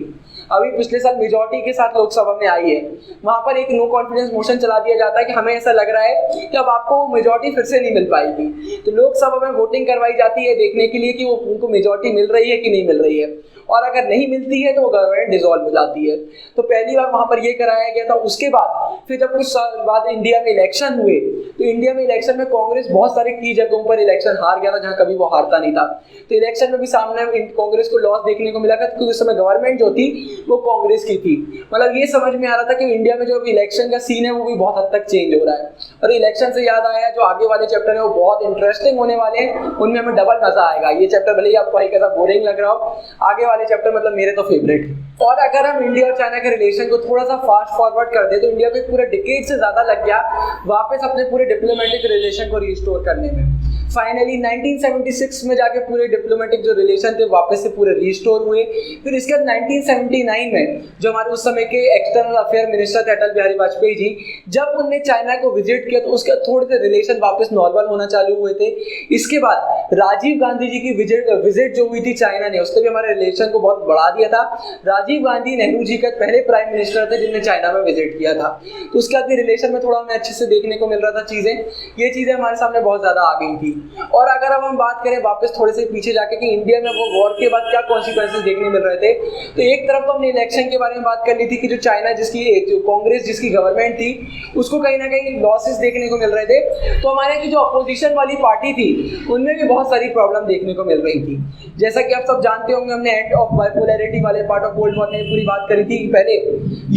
अभी पिछले साल मेजॉरिटी के साथ लोकसभा में आई है, वहां पर एक नो कॉन्फिडेंस मोशन चला दिया जाता है कि हमें ऐसा लग रहा है कि अब आपको मेजॉरिटी फिर से नहीं मिल पाएगी। तो लोकसभा में वोटिंग करवाई जाती है देखने के लिए कि वो उनको मेजॉरिटी मिल रही है कि नहीं मिल रही है, और अगर नहीं मिलती है तो वो गवर्नमेंट डिसॉल्व हो जाती है। तो पहली बार वहां पर ये कराया गया था। उसके बाद फिर जब कुछ साल बाद इंडिया में इलेक्शन हुए, तो इंडिया में इलेक्शन में कांग्रेस बहुत सारे की जगहों पर इलेक्शन हार गया था जहां कभी वो हारता नहीं था। तो इलेक्शन में भी सामने कांग्रेस को लॉस देखने को मिला था, क्योंकि उस समय गवर्नमेंट जो थी वो कांग्रेस की थी। मतलब ये समझ में आ रहा था कि इंडिया में जो इलेक्शन का सीन है वो भी बहुत हद तक चेंज हो रहा है। और इलेक्शन से याद आया, जो आगे वाले चैप्टर है वो बहुत इंटरेस्टिंग होने वाले हैं, उनमें हमें डबल मजा आएगा। ये चैप्टर भले ही आपको हल्का सा बोरिंग लग रहा हो, आगे वाले चैप्टर मतलब मेरे तो फेवरेट। और अगर हम इंडिया और चाइना के रिलेशन को थोड़ा सा फास्ट फॉरवर्ड कर दे, तो इंडिया को एक पूरे डिकेड से ज्यादा लग गया वापस अपने पूरे डिप्लोमेटिक रिलेशन को रिस्टोर करने में। फाइनली 1976 में जाके पूरे डिप्लोमेटिक जो रिलेशन थे वापस से पूरे रिस्टोर हुए। फिर इसके बाद 1979 में जो हमारे उस समय के एक्सटर्नल अफेयर मिनिस्टर थे अटल बिहारी वाजपेयी जी, जब उन्होंने चाइना को विजिट किया तो उसके थोड़े से रिलेशन वापस नॉर्मल होना चालू हुए थे। इसके बाद राजीव गांधी जी की विजिट जो हुई थी चाइना ने, उसने भी हमारे रिलेशन को बहुत बढ़ा दिया था। राजीव गांधी नेहरू जी का पहले प्राइम मिनिस्टर थे जिन्होंने चाइना में विजिट किया था। तो उसके बाद भी रिलेशन में थोड़ा हमें अच्छे से देखने को मिल रहा था चीजें, ये चीजें हमारे सामने बहुत ज्यादा आ गई थी। और अगर अब हम बात करें वापस थोड़े से पीछे जाके कि इंडिया में वो वॉर के बाद क्या कॉन्सिक्वेंसेस देखने मिल रहे थे, तो एक तरफ तो हमने इलेक्शन के बारे में बात कर ली थी कि जो चाइना जो कांग्रेस जिसकी गवर्नमेंट थी उसको कहीं ना कहीं लॉसेस देखने को मिल रहे थे। तो हमारे की जो अपोजिशन वाली पार्टी थी उनमें भी बहुत सारी प्रॉब्लम देखने को मिल रही थी। जैसा कि आप सब जानते होंगे, हमने एंड ऑफ बाइपोलैरिटी वाले पार्ट ऑफ कोल्ड वॉर में पूरी बात करी थी कि पहले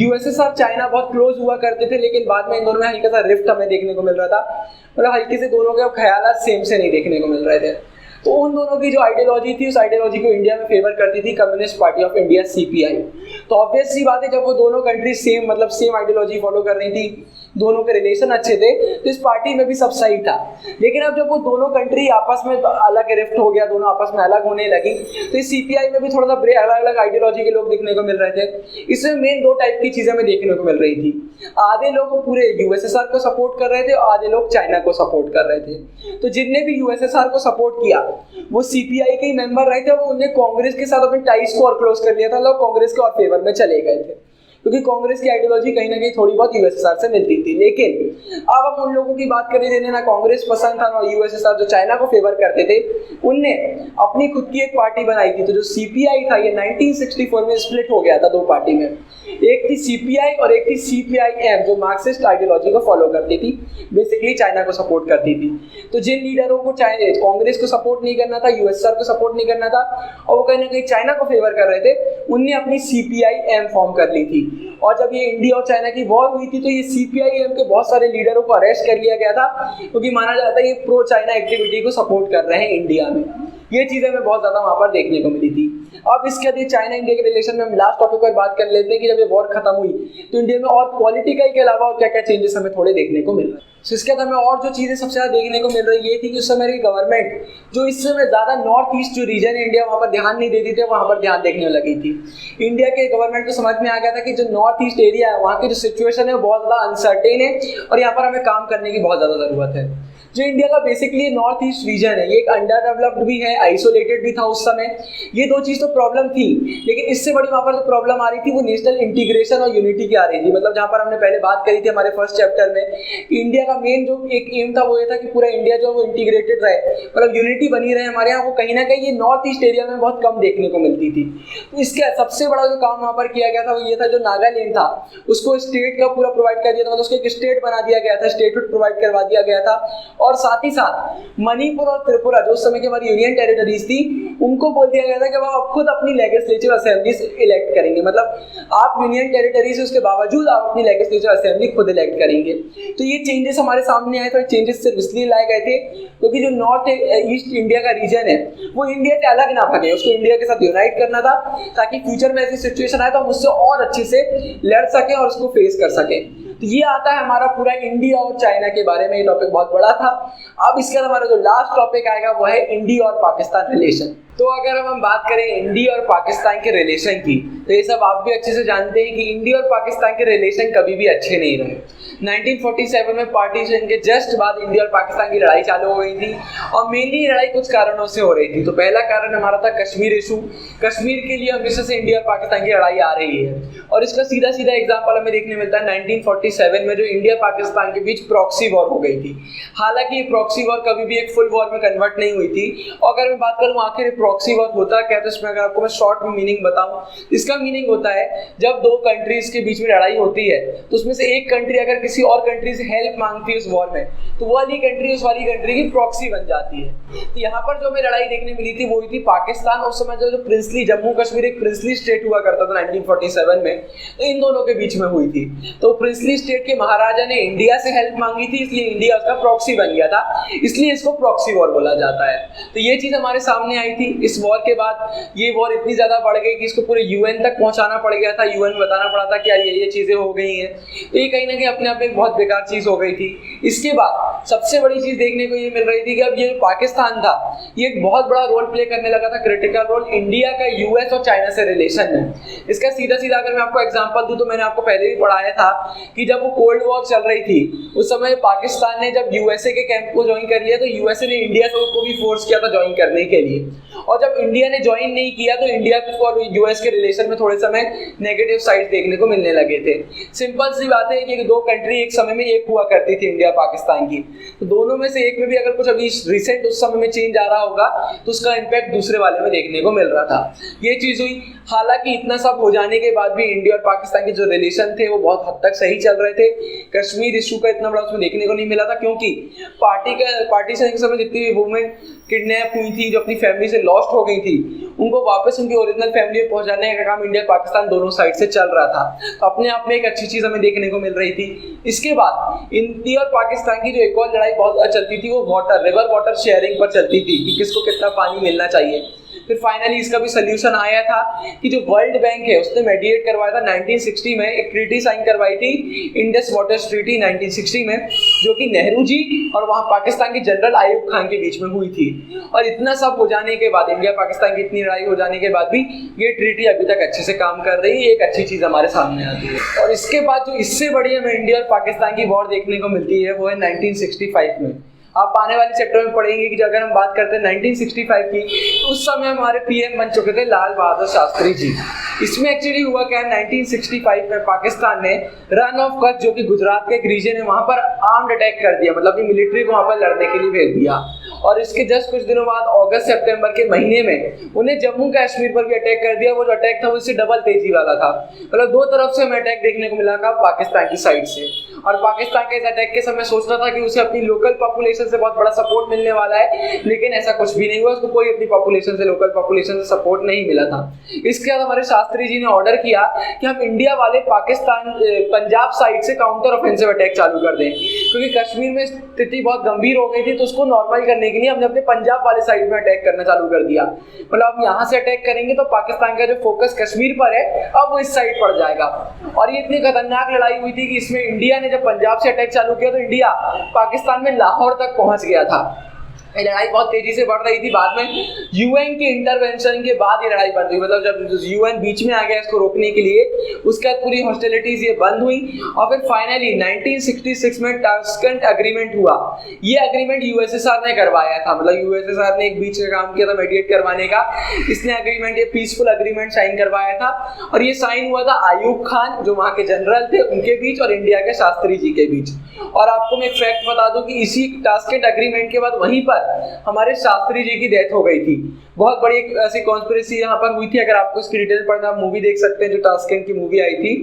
यूएसएसआर चाइना बहुत क्लोज हुआ करते थे, लेकिन बाद में इन दोनों में हल्का सा रिफ्ट हमें देखने को मिल रहा था। मतलब हल्के से दोनों के ख्याल सेम से नहीं देखने को मिल रहे थे। तो उन दोनों की जो आइडियोलॉजी थी उस आइडियोलॉजी को इंडिया में फेवर करती थी communist party of India CPI. तो ऑब्वियस सी बात है, जब वो दोनों कंट्री सेम आइडियोलॉजी फॉलो कर रही थी, दोनों के रिलेशन अच्छे थे, तो इस पार्टी में भी सब सही था। लेकिन अब जब वो दोनों कंट्री आपस में अलग रिफ्ट हो गया, दोनों आपस में अलग होने लगी, तो इस सीपीआई में भी थोड़ा सा अलग अलग आइडियोलॉजी के लोग दिखने को मिल रहे थे। इसमें मेन दो टाइप की चीजें हमें देखने को मिल रही थी। आधे लोग पूरे यूएसएसआर को सपोर्ट कर रहे थे और आधे लोग चाइना को सपोर्ट कर रहे थे। तो जिनने भी यूएसएसआर को सपोर्ट किया वो सीपीआई के ही मेंबर रहे थे, वो उन्हें कांग्रेस के साथ अपने टाइज को और क्लोज कर लिया था, लोग कांग्रेस के और फेवर में चले गए थे, क्योंकि कांग्रेस की आइडियोलॉजी कहीं ना कहीं थोड़ी बहुत यूएसएसआर से मिलती थी। लेकिन अब हम उन लोगों की बात करें जिन्हें ना कांग्रेस पसंद था ना यूएसएसआर, जो चाइना को फेवर करते थे, उनने अपनी खुद की एक पार्टी बनाई थी। तो जो सीपीआई था ये 1964 में स्प्लिट हो गया था दो पार्टी में, एक थी सीपीआई और एक थी सीपीआईएम, जो मार्क्सिस्ट आइडियोलॉजी को फॉलो करती थी, बेसिकली चाइना को सपोर्ट करती थी। तो जिन लीडरों को कांग्रेस को सपोर्ट नहीं करना था, यूएसएसआर को सपोर्ट नहीं करना था, और वो कहीं ना कहीं चाइना को फेवर कर रहे थे, उनने अपनी सीपीआईएम फॉर्म कर ली थी। और जब ये इंडिया और चाइना की वॉर हुई थी तो ये सीपीआईएम के बहुत सारे लीडरों को अरेस्ट कर लिया गया था, क्योंकि माना जाता है ये प्रो चाइना एक्टिविटी को सपोर्ट कर रहे हैं इंडिया में। ये चीजें हमें बहुत ज्यादा वहां पर देखने को मिली थी। अब इसके बाद चाइना इंडिया के रिलेशन में हम लास्ट टॉपिक पर बात कर लेते हैं कि जब ये वॉर खत्म हुई तो इंडिया में और पॉलिटिकल के अलावा और क्या क्या चेंजेस हमें थोड़े देखने को मिल रहे हैं। तो इसके बाद हमें और जो चीजें सबसे ज्यादा देखने को मिल रही ये थी कि उस समय की गवर्नमेंट जो इस समय ज्यादा नॉर्थ ईस्ट जो रीजन है इंडिया, वहां पर ध्यान नहीं देती थी, वहां पर ध्यान देखने लगी थी। इंडिया के गवर्नमेंट को समझ में आ गया था कि जो नॉर्थ ईस्ट एरिया है वहाँ की जो सिचुएशन है वो बहुत ज्यादा अनसर्टेन है और यहाँ पर हमें काम करने की बहुत ज्यादा जरूरत है। जो इंडिया का बेसिकली नॉर्थ ईस्ट रीजन है, ये एक अंडर डेवलप्ड भी है, आइसोलेटेड भी था उस समय। ये दो चीज तो प्रॉब्लम थी, लेकिन इससे बड़ी वहां पर जो प्रॉब्लम आ रही थी वो नेशनल इंटीग्रेशन और यूनिटी की आ रही थी। मतलब जहां पर हमने पहले बात करी थी हमारे फर्स्ट चैप्टर में, इंडिया का मेन जो एक एम था वो ये था कि पूरा इंडिया जो वो इंटीग्रेटेड रहे, मतलब यूनिटी बनी रहे हमारे यहाँ। वो कहीं ना कहीं ये नॉर्थ ईस्ट एरिया में बहुत कम देखने को मिलती थी। तो इसका सबसे बड़ा जो काम वहां पर किया गया था वो ये था, जो नागालैंड था उसको स्टेट का पूरा प्रोवाइड कर दिया था, मतलब उसको एक स्टेट बना दिया गया था, स्टेटहुड प्रोवाइड करवा दिया गया था। और साथ ही साथ मणिपुर और त्रिपुरा जो उस समय की हमारी यूनियन टेरिटरीज थी, उनको बोल दिया गया था कि वो खुद अपनी लेजिस्लेटिव असेंबलीज इलेक्ट करेंगे। मतलब आप यूनियन टेरिटरीज उसके बावजूद आप अपनी लेजिस्लेटिव असेंबली खुद इलेक्ट करेंगे। तो ये चेंजेस हमारे सामने आए थे। चेंजेस सिर्फ इसलिए लाए गए थे क्योंकि जो नॉर्थ ईस्ट इंडिया का रीजन है वो इंडिया से अलग ना भागे, उसको इंडिया के साथ यूनाइट करना था, ताकि फ्यूचर में ऐसी सिचुएशन आए तो हम उससे और अच्छे से लड़ सके और उसको फेस कर सके। तो ये आता है हमारा पूरा इंडिया और चाइना के बारे में। ये टॉपिक बहुत बड़ा था। अब इसके बाद हमारा जो लास्ट टॉपिक आएगा वो है इंडिया और पाकिस्तान रिलेशन। तो अगर हम बात करें इंडिया और पाकिस्तान के रिलेशन की, तो ये सब आप भी अच्छे से जानते हैं कि इंडिया और पाकिस्तान के रिलेशन कभी भी अच्छे नहीं रहे। 1947 में पार्टीशन के जस्ट बाद इंडिया और पाकिस्तान की लड़ाई चालू हो गई थी, और मेनली लड़ाई कुछ कारणों से हो रही थी। तो पहला कारण हमारा था कश्मीर इशू। कश्मीर के लिए हमेशा से इंडिया और पाकिस्तान की लड़ाई आ रही है, और इसका सीधा सीधा एग्जाम्पल हमें देखने मिलता है 1947 में, जो इंडिया पाकिस्तान के बीच प्रॉक्सी वॉर हो गई थी। हालांकि ये प्रॉक्सी वॉर कभी भी एक फुल वॉर में कन्वर्ट नहीं हुई थी। और अगर मैं बात करूँ आखिर प्रॉक्सी वॉर होता क्या, तो इसमें अगर आपको मैं शॉर्ट में मीनिंग बताऊं, इसका मीनिंग होता है जब दो कंट्रीज के बीच में लड़ाई होती है तो उसमें से एक कंट्री अगर किसी और कंट्री से हेल्प मांगती है उस वॉर में, तो वो वाली कंट्री उस वाली कंट्री की प्रॉक्सी बन जाती है। तो यहाँ पर जो हमें लड़ाई देखने मिली थी वो थी पाकिस्तान। उस समय जो प्रिंसली जम्मू कश्मीर एक प्रिंसली स्टेट हुआ करता था 1947 में, तो इन दोनों के बीच में हुई थी। तो प्रिंसली स्टेट के महाराजा ने इंडिया से हेल्प मांगी थी, इसलिए इंडिया उसका प्रॉक्सी बन गया था, इसलिए इसको प्रॉक्सी वॉर बोला जाता है। तो ये चीज हमारे सामने आई थी। इस वॉर के बाद ये वॉर इतनी ज्यादा बढ़ गई कि इसको पूरे यूएन तक पहुंचाना पड़ गया था। यूएन में बताना पड़ा था कि यार ये चीजें हो गई हैं। तो ये कहीं ना कहीं अपने आप में बहुत बेकार चीज हो गई थी। इसके बाद सबसे बड़ी चीज देखने को ये मिल रही थी कि अब ये पाकिस्तान था, ये एक बहुत बड़ा रोल प्ले करने लगा था, क्रिटिकल रोल इंडिया का यूएस और चाइना से रिलेशन में। इसका सीधा सीधा अगर मैं आपको एग्जांपल दूं, तो मैंने आपको पहले भी पढ़ाया था कि जब वो कोल्ड वॉर चल रही थी उस समय पाकिस्तान ने जब यूएसए के कैंप को ज्वाइन कर लिया, तो यूएसए ने इंडिया को भी फोर्स किया था ज्वाइन करने के लिए। और जब इंडिया ने ज्वाइन नहीं किया तो इंडिया और यूएस के रिलेशन में थोड़े समय नेगेटिव साइड देखने को मिलने लगे थे। सिंपल सी बात है कि दो कंट्री एक समय में एक हुआ करती थी, इंडिया पाकिस्तान की, तो दोनों में से एक में भी अगर कुछ अभी रिसेंट उस समय में चेंज आ रहा होगा तो उसका इम्पैक्ट दूसरे वाले में देखने को मिल रहा था। ये चीज हुई। हालांकि इतना सब हो जाने के बाद भी इंडिया और पाकिस्तान के जो रिलेशन थे वो बहुत हद तक सही चल रहे थे। कश्मीर इशू का इतना बड़ा उसमें देखने को नहीं मिला था, क्योंकि पार्टीशन के समय जितनी भी वुमेन किडनैप हुई थी, जो अपनी फैमिली से लॉस्ट हो गई थी, उनको वापस उनकी ओरिजिनल फैमिली में पहुंचाने का काम इंडिया पाकिस्तान दोनों साइड से चल रहा था। तो अपने आप में एक अच्छी चीज हमें देखने को मिल रही थी। इसके बाद इंडिया और पाकिस्तान की जो एक और लड़ाई बहुत चलती थी वो रिवर वाटर शेयरिंग पर चलती थी कि किसको कितना पानी मिलना चाहिए। फिर फाइनली इसका भी सोल्यूशन आया था कि जो वर्ल्ड बैंक है उसने मेडिएट करवाया था 1960 में, एक ट्रीटी साइन करवाई थी, इंडस वाटर्स ट्रीटी 1960 में, जो कि नेहरू जी और वहां पाकिस्तान के जनरल आयूब खान के बीच में हुई थी। और इतना सब हो जाने के बाद, इंडिया पाकिस्तान की इतनी लड़ाई हो जाने के बाद भी ये ट्रीटी अभी तक अच्छे से काम कर रही है। एक अच्छी चीज हमारे सामने आती है। और इसके बाद जो इससे बड़ी हमें इंडिया और पाकिस्तान की वॉर देखने को मिलती है वो है 1965 में। आप आने वाले चैप्टर में पढ़ेंगे कि अगर हम बात करते हैं 1965 की, तो उस समय हमारे पीएम बन चुके थे लाल बहादुर शास्त्री जी। इसमें एक्चुअली हुआ क्या है, 1965 में पाकिस्तान ने रन ऑफ कच्छ, जो कि गुजरात का एक रीजन है, वहां पर आर्म्ड अटैक कर दिया, मतलब अपनी मिलिट्री को वहां पर लड़ने के लिए भेज दिया। और इसके जस्ट कुछ दिनों बाद अगस्त सितंबर के महीने में उन्हें जम्मू कश्मीर पर भी अटैक कर दिया। वो जो अटैक था वो इससे डबल तेजी वाला था, मतलब दो तरफ से हमें अटैक देखने को मिला था पाकिस्तान की साइड से। और पाकिस्तान के इस अटैक के समय सोच रहा था कि उसे अपनी लोकल पॉपुलेशन से बहुत बड़ा सपोर्ट मिलने वाला है, लेकिन ऐसा कुछ भी नहीं हुआ। उसको कोई अपनी पॉपुलेशन से, लोकल पॉपुलेशन से सपोर्ट नहीं मिला था। इसके बाद हमारे शास्त्री जी ने ऑर्डर किया कि हम इंडिया वाले पाकिस्तान पंजाब साइड से काउंटर ऑफेंसिव अटैक चालू कर दें, क्योंकि कश्मीर में स्थिति बहुत गंभीर हो गई थी। तो उसको नॉर्मल करने के लिए हमने अपने पंजाब वाले साइड में अटैक करना चालू कर दिया। मतलब हम यहाँ से अटैक करेंगे तो पाकिस्तान का जो फोकस कश्मीर पर है अब वो इस साइड पड़ जाएगा। और ये इतनी खतरनाक लड़ाई हुई थी कि इसमें इंडिया ने जब पंजाब से अटैक चालू किया तो इंडिया पाकिस्तान में लाहौर तक पहुंच गया था। ये लड़ाई बहुत तेजी से बढ़ रही थी। बाद में यूएन के इंटरवेंशन के बाद ये लड़ाई बंद हुई, मतलब जब यूएन बीच में आ गया इसको रोकने के लिए, उसके बाद पूरी हॉस्टिलिटीज ये बंद हुई। और फिर फाइनली 1966 में टास्केंट एग्रीमेंट हुआ। ये एग्रीमेंट यूएसएसआर ने करवाया था, मतलब यूएसएसआर ने एक बीच में काम किया था मेडिएट करवाने का। इसने एग्रीमेंट, ये पीसफुल एग्रीमेंट साइन करवाया था, और ये साइन हुआ था आयूब खान जो वहाँ के जनरल थे उनके बीच और इंडिया के शास्त्री जी के बीच। और आपको मैं एक फैक्ट बता दूं कि इसी टास्केंट एग्रीमेंट के बाद वहीं पर हमारे शास्त्री जी की डेथ हो गई थी। बहुत बड़ी एक ऐसी कॉन्स्पिरेसी यहाँ पर हुई थी। अगर आपको इसकी डिटेल पढ़ना, मूवी देख सकते हैं जो टास्केंट की मूवी आई थी,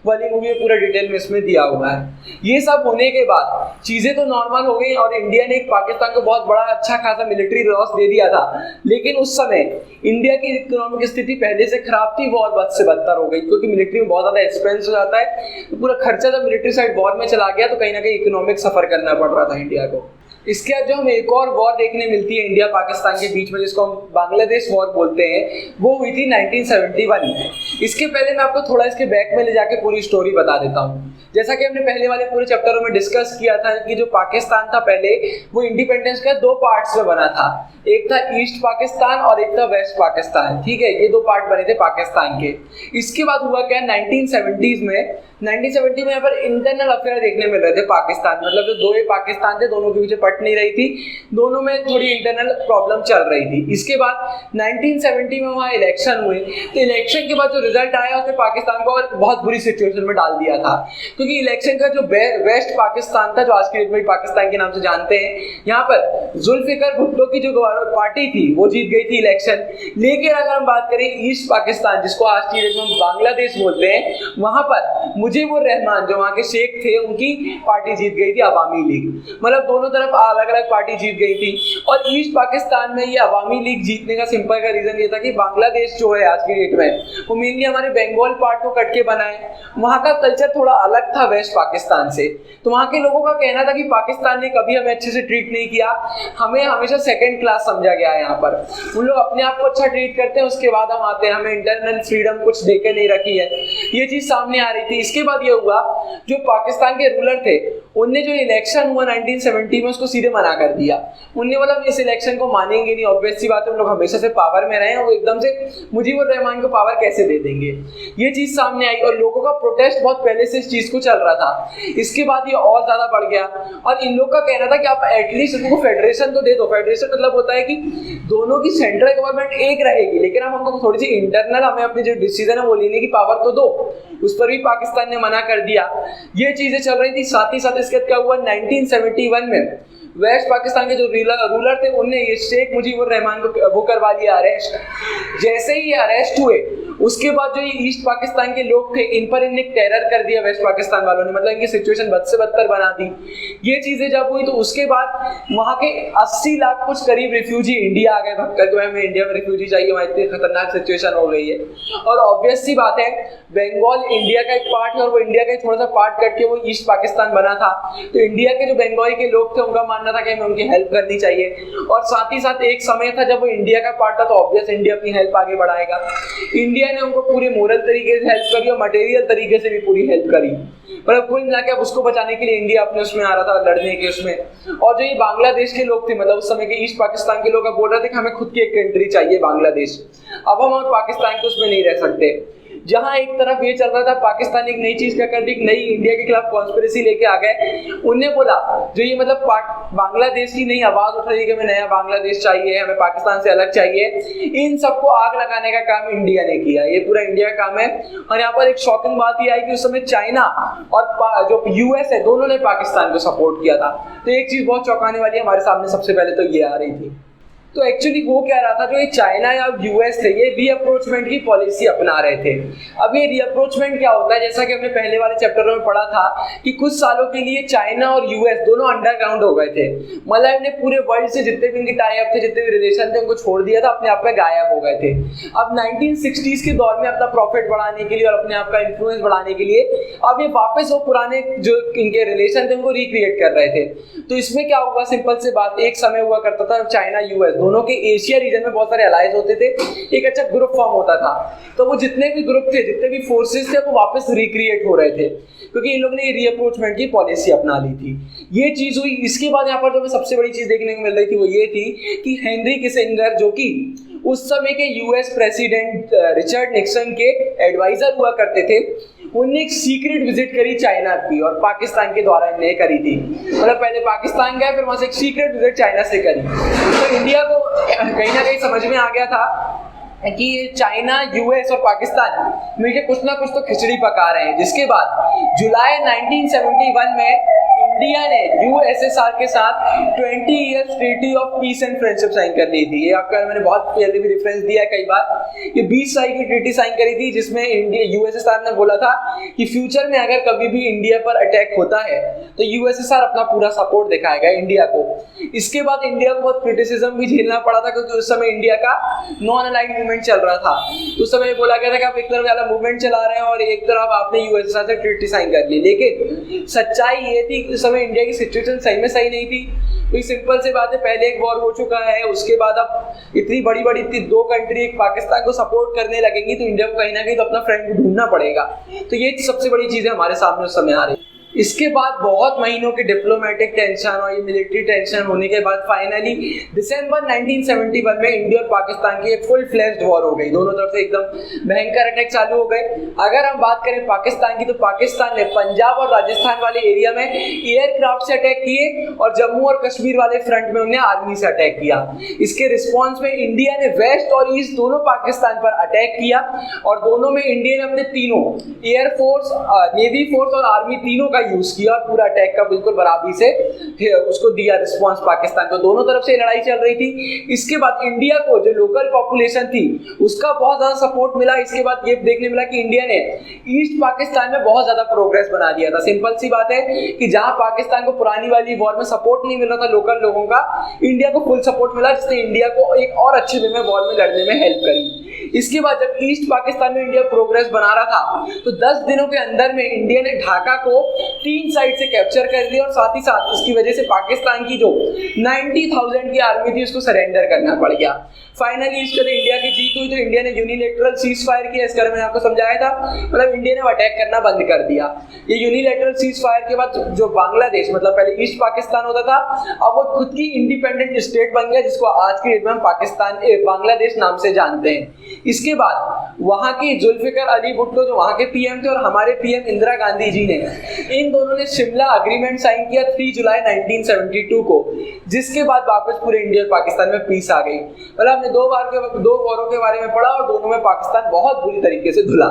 वाली मूवी में पूरा डिटेल में इसमें दिया हुआ है। ये सब होने के बाद चीजें तो नॉर्मल हो गई और इंडिया ने पाकिस्तान को बहुत बड़ा अच्छा खासा मिलिट्री लॉस दे दिया था। लेकिन उस समय इंडिया की इकोनॉमिक स्थिति पहले से खराब थी, वो और बद से बदतर हो गई, क्योंकि मिलिट्री में बहुत ज्यादा एक्सपेंस हो जाता है। तो पूरा खर्चा जब मिलिट्री साइड वॉर में चला गया तो कहीं ना कहीं इकोनॉमिक सफर करना पड़ रहा था इंडिया को। इसके बाद जो हमें एक और वॉर देखने मिलती है इंडिया पाकिस्तान के बीच में, जिसको हम बांग्लादेश वॉर बोलते हैं, वो हुई थी 1971 में। इसके पहले मैं आपको थोड़ा इसके बैक में ले जाके पूरी स्टोरी बता देता हूँ। जैसा कि हमने पहले वाले पूरे चैप्टरों में डिस्कस किया था कि जो पाकिस्तान था पहले, वो इंडिपेंडेंस का दो पार्ट्स में बना था। एक था ईस्ट पाकिस्तान और एक था वेस्ट पाकिस्तान, ठीक है, ये दो पार्ट बने थे पाकिस्तान के। इसके बाद हुआ क्या, 1970 में यहाँ पर इंटरनल अफेयर देखने मिल रहे थे पाकिस्तान, मतलब जो दो ये पाकिस्तान थे दोनों के पीछे पट नहीं रही थी, दोनों में थोड़ी इंटरनल प्रॉब्लम चल रही थी। इसके बाद 1970 में वहाँ इलेक्शन हुए, तो इलेक्शन के बाद जो रिजल्ट आया उसने पाकिस्तान को बहुत बुरी सिचुएशन में डाल दिया था, क्योंकि इलेक्शन का जो वेस्ट पाकिस्तान था, जो आज के डेट में पाकिस्तान के नाम से जानते हैं, यहाँ पर जुल्फिकार भुट्टो की जो पार्टी थी वो जीत गई थी इलेक्शन। लेकिन अगर हम बात करें ईस्ट पाकिस्तान, जिसको आज की डेट में हम बांग्लादेश बोलते हैं, वहां पर मुजीबुर रहमान जो वहां के शेख थे उनकी पार्टी जीत गई थी, अवामी लीग। मतलब दोनों तरफ अलग अलग पार्टी जीत गई थी। और ईस्ट पाकिस्तान में ये अवामी लीग जीतने का सिंपल का रीजन ये था कि बांग्लादेश जो है आज की डेट में वो मेनली हमारे बंगाल पार्ट को कट के बना है। वहाँ का कल्चर थोड़ा अलग था वेस्ट पाकिस्तान से, तो वहाँ के लोगों का कहना था कि पाकिस्तान ने कभी हमें अच्छे से ट्रीट नहीं किया, हमें हमेशा सेकेंड क्लास समझा गया है। यहाँ पर उन लोग अपने आप को अच्छा ट्रीट करते हैं, उसके बाद हम आते हैं, हमें इंटरनल फ्रीडम कुछ देके नहीं रखी है, ये चीज सामने आ रही थी। इसके बाद ये हुआ, जो पाकिस्तान के रूलर थे उनने जो इलेक्शन हुआ 1970 में उसको सीधे मना कर दिया। उनने बोला इस इलेक्शन को मानेंगे नहीं, ऑब्वियस सी बात है, उन लोग हमेशा से पावर में रहे हैं, वो एकदम से मुजीबुर रहमान को पावर कैसे दे देंगे, ये चीज सामने आई। और लोगों का प्रोटेस्ट बहुत पहले से इस चीज को चल रहा था। इसके बाद ये और ज्यादा बढ़ गया और इन लोग का कहना था कि आप एटलीस्ट उनको फेडरेशन तो दे दो। फेडरेशन मतलब होता है कि दोनों की सेंट्रल गवर्नमेंट एक रहेगी, लेकिन हम हमको थोड़ी सी इंटरनल हमें अपनी जो डिसीजन है वो लेने की पावर तो दो। उस पर भी पाकिस्तान ने मना कर दिया। ये चीजें चल रही थी। साथ ही साथ इसके क्या हुआ, 1971 में वेस्ट पाकिस्तान के जो रूलर थे उनने ये शेख मुजीबुर रहमान को वो करवा दिया अरेस्ट। जैसे ही ये अरेस्ट हुए उसके बाद जो ये ईस्ट पाकिस्तान के लोग थे इन पर इनने टेरर कर दिया वेस्ट पाकिस्तान वालों ने, मतलब इनकी सिचुएशन बद से बदतर बना दी। ये चीजें जब हुई तो उसके बाद वहाँ के 80 लाख कुछ करीब रिफ्यूजी इंडिया आ गए भग करके, हमें इंडिया में रिफ्यूजी चाहिए, वहाँ इतनी खतरनाक सिचुएशन हो गई है। और ऑब्वियस सी बात है, बंगाल इंडिया का एक पार्ट है और वो इंडिया का थोड़ा सा पार्ट कट के वो ईस्ट पाकिस्तान बना था। तो इंडिया के जो बंगाली के लोग थे उनका मानना था कि हमें उनकी हेल्प करनी चाहिए। और साथ ही साथ एक समय था जब वो इंडिया का पार्ट था, तो ऑब्वियस इंडिया अपनी हेल्प आगे बढ़ाएगा। इंडिया ने उनको पूरे मोरल तरीके से हेल्प करी और मटेरियल तरीके से भी पूरी हेल्प करी। मतलब कुल मिला के अब उसको बचाने के लिए इंडिया अपने उसमें आ रहा था, लड़ने के उसमें। और जो ये बांग्लादेश के लोग थे, मतलब उस समय के ईस्ट पाकिस्तान के लोग अब बोल रहे थे कि हमें खुद की एक कंट्री चाहिए बांग्लादेश, अब हम और पाकिस्तान के उसमें नहीं रह सकते। जहां एक तरफ ये चल रहा था पाकिस्तान एक नई चीज क्या कर दी, नई इंडिया के खिलाफ कॉन्स्पिरेसी लेके आ गए। उन्हें बोला जो ये मतलब बांग्लादेश की नई आवाज उठ रही है कि हमें नया बांग्लादेश चाहिए, हमें पाकिस्तान से अलग चाहिए, इन सबको आग लगाने का काम इंडिया ने किया। ये पूरा इंडिया का काम है। और यहाँ पर एक शॉकिंग बात ये आई कि उस समय चाइना और जो यूएस है दोनों ने पाकिस्तान को सपोर्ट किया था। तो एक चीज बहुत चौंकाने वाली हमारे सामने सबसे पहले तो ये आ रही थी। तो एक्चुअली वो क्या रहा था, जो ये चाइना या यूएस थे ये रीअप्रोचमेंट की पॉलिसी अपना रहे थे। अब ये रीअप्रोचमेंट क्या होता है, जैसा कि हमने पहले वाले चैप्टरों में पढ़ा था कि कुछ सालों के लिए चाइना और यूएस दोनों अंडरग्राउंड हो गए थे। मतलब इन्हें पूरे वर्ल्ड से जितने भी इनके टाई अप थे, जितने भी रिलेशन थे, उनको छोड़ दिया था, अपने आप में गायब हो गए थे। अब 1960s के दौर में अपना प्रॉफिट बढ़ाने के लिए और अपने आप का इन्फ्लुएंस बढ़ाने के लिए अब ये वापस वो पुराने जो इनके रिलेशन थे उनको रिक्रिएट कर रहे थे। तो इसमें क्या हुआ, सिंपल से बात, एक समय हुआ करता था चाइना यूएस दोनों के एशिया रीजन में बहुत सारे अलाइज होते थे, एक अच्छा ग्रुप फॉर्म होता था। तो वो जितने भी ग्रुप थे, जितने भी फोर्सेस थे, वो वापस रिक्रिएट हो रहे थे क्योंकि इन लोगों ने रीअप्रोचमेंट की पॉलिसी अपना ली थी। ये चीज हुई। इसके बाद यहाँ पर जो हमें सबसे बड़ी चीज देखने को मिल रही थी वो ये थी कि हेनरी किसिंजर, जो कि उस समय के यूएस प्रेसिडेंट रिचर्ड निक्सन के एडवाइजर हुआ करते थे, उन्होंने एक सीक्रेट विजिट करी चाइना की, और पाकिस्तान के द्वारा इन्हें करी थी। मतलब पहले पाकिस्तान गए, फिर वहां से एक सीक्रेट विजिट चाइना से करी। तो इंडिया को कहीं ना कहीं समझ में आ गया था कि चाइना, यूएस और पाकिस्तान मिलकर कुछ ना कुछ तो खिचड़ी पका रहे हैं। जिसके बाद जुलाई 1971 में इंडिया ने यूएसएसआर के साथ 20 years treaty of peace and friendship sign कर ली थी। ये आपका मैंने बहुत पहले भी रेफरेंस दिया है कई बार। ये 20 साल की ट्रीटी साइन करी थी जिसमें इंडिया, यूएसएसआर ने बोला था कि फ्यूचर में अगर कभी भी इंडिया पर अटैक होता है तो यूएसएसआर अपना पूरा सपोर्ट दिखाएगा इंडिया को। इसके बाद इंडिया को बहुत क्रिटिसिज्म भी झेलना पड़ा था क्योंकि उस समय इंडिया का नॉन अलाइंड मूवमेंट चल रहा था। उस समय बोला गया था कि आप एक तरफ वाला मूवमेंट चला रहे हैं और एक तरफ आपने यूएसएसआर से ट्रीटी साइन कर ली। लेकिन सच्चाई ये थी कि उस समय इंडिया की सिचुएशन सही में सही नहीं थी। तो सिंपल सी बात है, पहले एक वॉर हो चुका है, उसके बाद अब इतनी बड़ी इतनी दो कंट्री एक पाकिस्तान को सपोर्ट करने लगेंगी तो इंडिया को कहीं ना कहीं तो अपना फ्रेंड ढूंढना पड़ेगा। तो ये सबसे बड़ी चीजें हमारे सामने उस समय आ रही। इसके बाद बहुत महीनों के डिप्लोमेटिक टेंशन और ये मिलिट्री टेंशन होने के बाद फाइनली दिसंबर 1971 में इंडिया और पाकिस्तान की एक फुल फ्लेज्ड वॉर हो गई। दोनों तरफ से एकदम भयंकर अटैक चालू हो गए। अगर हम बात करें पाकिस्तान की, तो पाकिस्तान ने पंजाब और राजस्थान वाले एरिया में एयरक्राफ्ट से अटैक किए और जम्मू और कश्मीर वाले फ्रंट में उन्हें आर्मी से अटैक किया। इसके रिस्पॉन्स में इंडिया ने वेस्ट और ईस्ट दोनों पाकिस्तान पर अटैक किया और दोनों में इंडिया ने अपने तीनों एयरफोर्स, नेवी फोर्स और आर्मी तीनों का यूज किया और पूरा अटैक का बिल्कुल बराबरी से उसको दिया रिस्पांस पाकिस्तान को। दोनों तरफ से लड़ाई चल रही थी। इसके बाद इंडिया को जो लोकल पॉपुलेशन थी उसका बहुत ज्यादा सपोर्ट मिला। इसके बाद ये देखने मिला कि इंडिया ने ईस्ट पाकिस्तान में बहुत ज्यादा प्रोग्रेस बना दिया था। सिंपल सी बात है कि जहां पाकिस्तान को पुरानी वाली वॉर में सपोर्ट नहीं मिल रहा था लोकल लोगों का, इंडिया को फुल सपोर्ट मिला, जिसने इंडिया को एक और अच्छे वे में वॉर में लड़ने में हेल्प करी। इसके बाद जब ईस्ट पाकिस्तान में इंडिया प्रोग्रेस बना रहा था तो 10 दिनों के अंदर में इंडिया ने ढाका को 3 साइड से कैप्चर कर लिया और साथ ही साथ इसकी वजह से पाकिस्तान की जो 90,000 की आर्मी थी उसको सरेंडर करना पड़ गया। फाइनली इसके लिए इंडिया की जीत हुई तो इंडिया ने यूनिलैटरल सीज फायर किया। इसके मैंने आपको समझाया था, मतलब इंडिया ने अटैक करना बंद कर दिया। ये यूनिलैटरल सीज फायर के बाद जो बांग्लादेश, मतलब पहले ईस्ट पाकिस्तान होता था, अब वो खुद की इंडिपेंडेंट स्टेट बन गया जिसको आज की डेट में हम बांग्लादेश नाम से जानते हैं। इसके बाद वहां की जुल्फिकर अली भुट्टो जो वहां के पीएम थे और हमारे पीएम इंदिरा गांधी जी ने, इन दोनों ने शिमला अग्रीमेंट साइन किया 3 जुलाई 1972 को, जिसके बाद वापस पूरे इंडिया और पाकिस्तान में पीस आ गई। मतलब हमने 2 वॉरों के बारे में पढ़ा और दोनों में पाकिस्तान बहुत बुरी तरीके से धुला।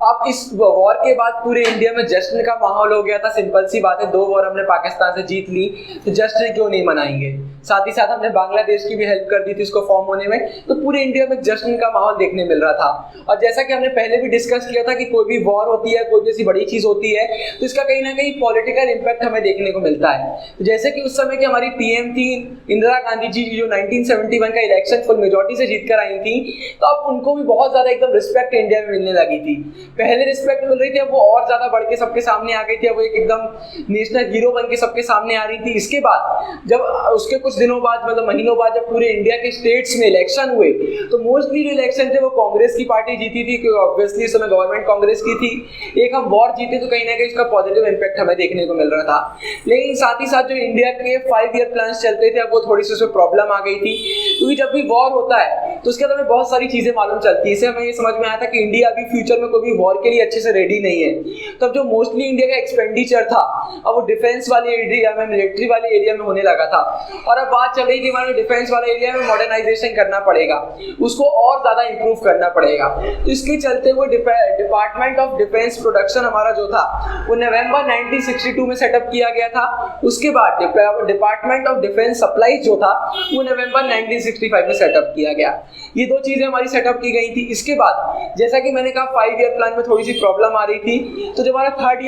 अब इस वॉर के बाद पूरे इंडिया में जश्न का माहौल हो गया था। सिंपल सी बात है, 2 वॉर हमने पाकिस्तान से जीत ली तो जश्न क्यों नहीं मनाएंगे। साथ ही साथ हमने बांग्लादेश की भी हेल्प कर दी थी इसको फॉर्म होने में, तो पूरे इंडिया में जश्न का माहौल देखने मिल रहा था। और जैसा कि हमने पहले भी डिस्कस किया था कि कोई भी वॉर होती है, कोई भी ऐसी बड़ी चीज होती है तो इसका कहीं ना कहीं पॉलिटिकल इम्पैक्ट हमें देखने को मिलता है। तो जैसे कि उस समय की हमारी पीएम थी इंदिरा गांधी जी, जो 1971 का इलेक्शन फुल मेजोरिटी से जीत कर आई थी, तो अब उनको भी बहुत ज्यादा एकदम रिस्पेक्ट इंडिया में मिलने लगी थी। पहले रिस्पेक्ट मिल रही थी, अब वो और ज्यादा बढ़ के सबके सामने आ गई थी। अब वो एक एकदम नेशनल हीरो बन के सबके सामने आ रही थी। इसके बाद जब उसके कुछ दिनों बाद, मतलब महीनों बाद, जब पूरे इंडिया के स्टेट्स में इलेक्शन हुए तो मोस्टली जो इलेक्शन थे वो कांग्रेस की पार्टी जीती थी क्योंकि ऑब्वियसली इस समय गवर्नमेंट कांग्रेस की थी। एक हम वॉर जीते तो कहीं ना कहीं इसका पॉजिटिव इम्पैक्ट हमें देखने को मिल रहा था। लेकिन साथ ही साथ जो इंडिया के 5 ईयर प्लान चलते थे, अब वो थोड़ी सी उसमें प्रॉब्लम आ गई थी क्योंकि जब भी वॉर होता है तो उसके बाद हमें बहुत सारी चीजें मालूम चलती है। इससे हमें ये समझ में आया था कि इंडिया अभी फ्यूचर में कोई भी वॉर के लिए अच्छे से रेडी नहीं है। तब जो मोस्टली इंडिया का एक्सपेंडिचर था अब वो डिफेंस वाले एरिया में, मिलिट्री वाले एरिया में होने लगा था। और अब बात चल रही थी हमारे डिफेंस वाले एरिया में मॉडर्नाइजेशन करना पड़ेगा, उसको और ज्यादा इंप्रूव करना पड़ेगा। तो इसके चलते हुए डिपार्टमेंट ऑफ डिफेंस प्रोडक्शन हमारा जो था वो नवंबर 1962 में सेटअप किया गया था। उसके बाद डिपार्टमेंट ऑफ डिफेंस सप्लाईज जो था वो नवंबर 1965 में सेटअप किया गया। ये 2 चीजें हमारी सेटअप की गई थी। इसके बाद जैसा कि मैंने कहा 5 ईयर प्लान में थोड़ी सी प्रॉब्लम आ रही थी, तो जो हमारा थर्ड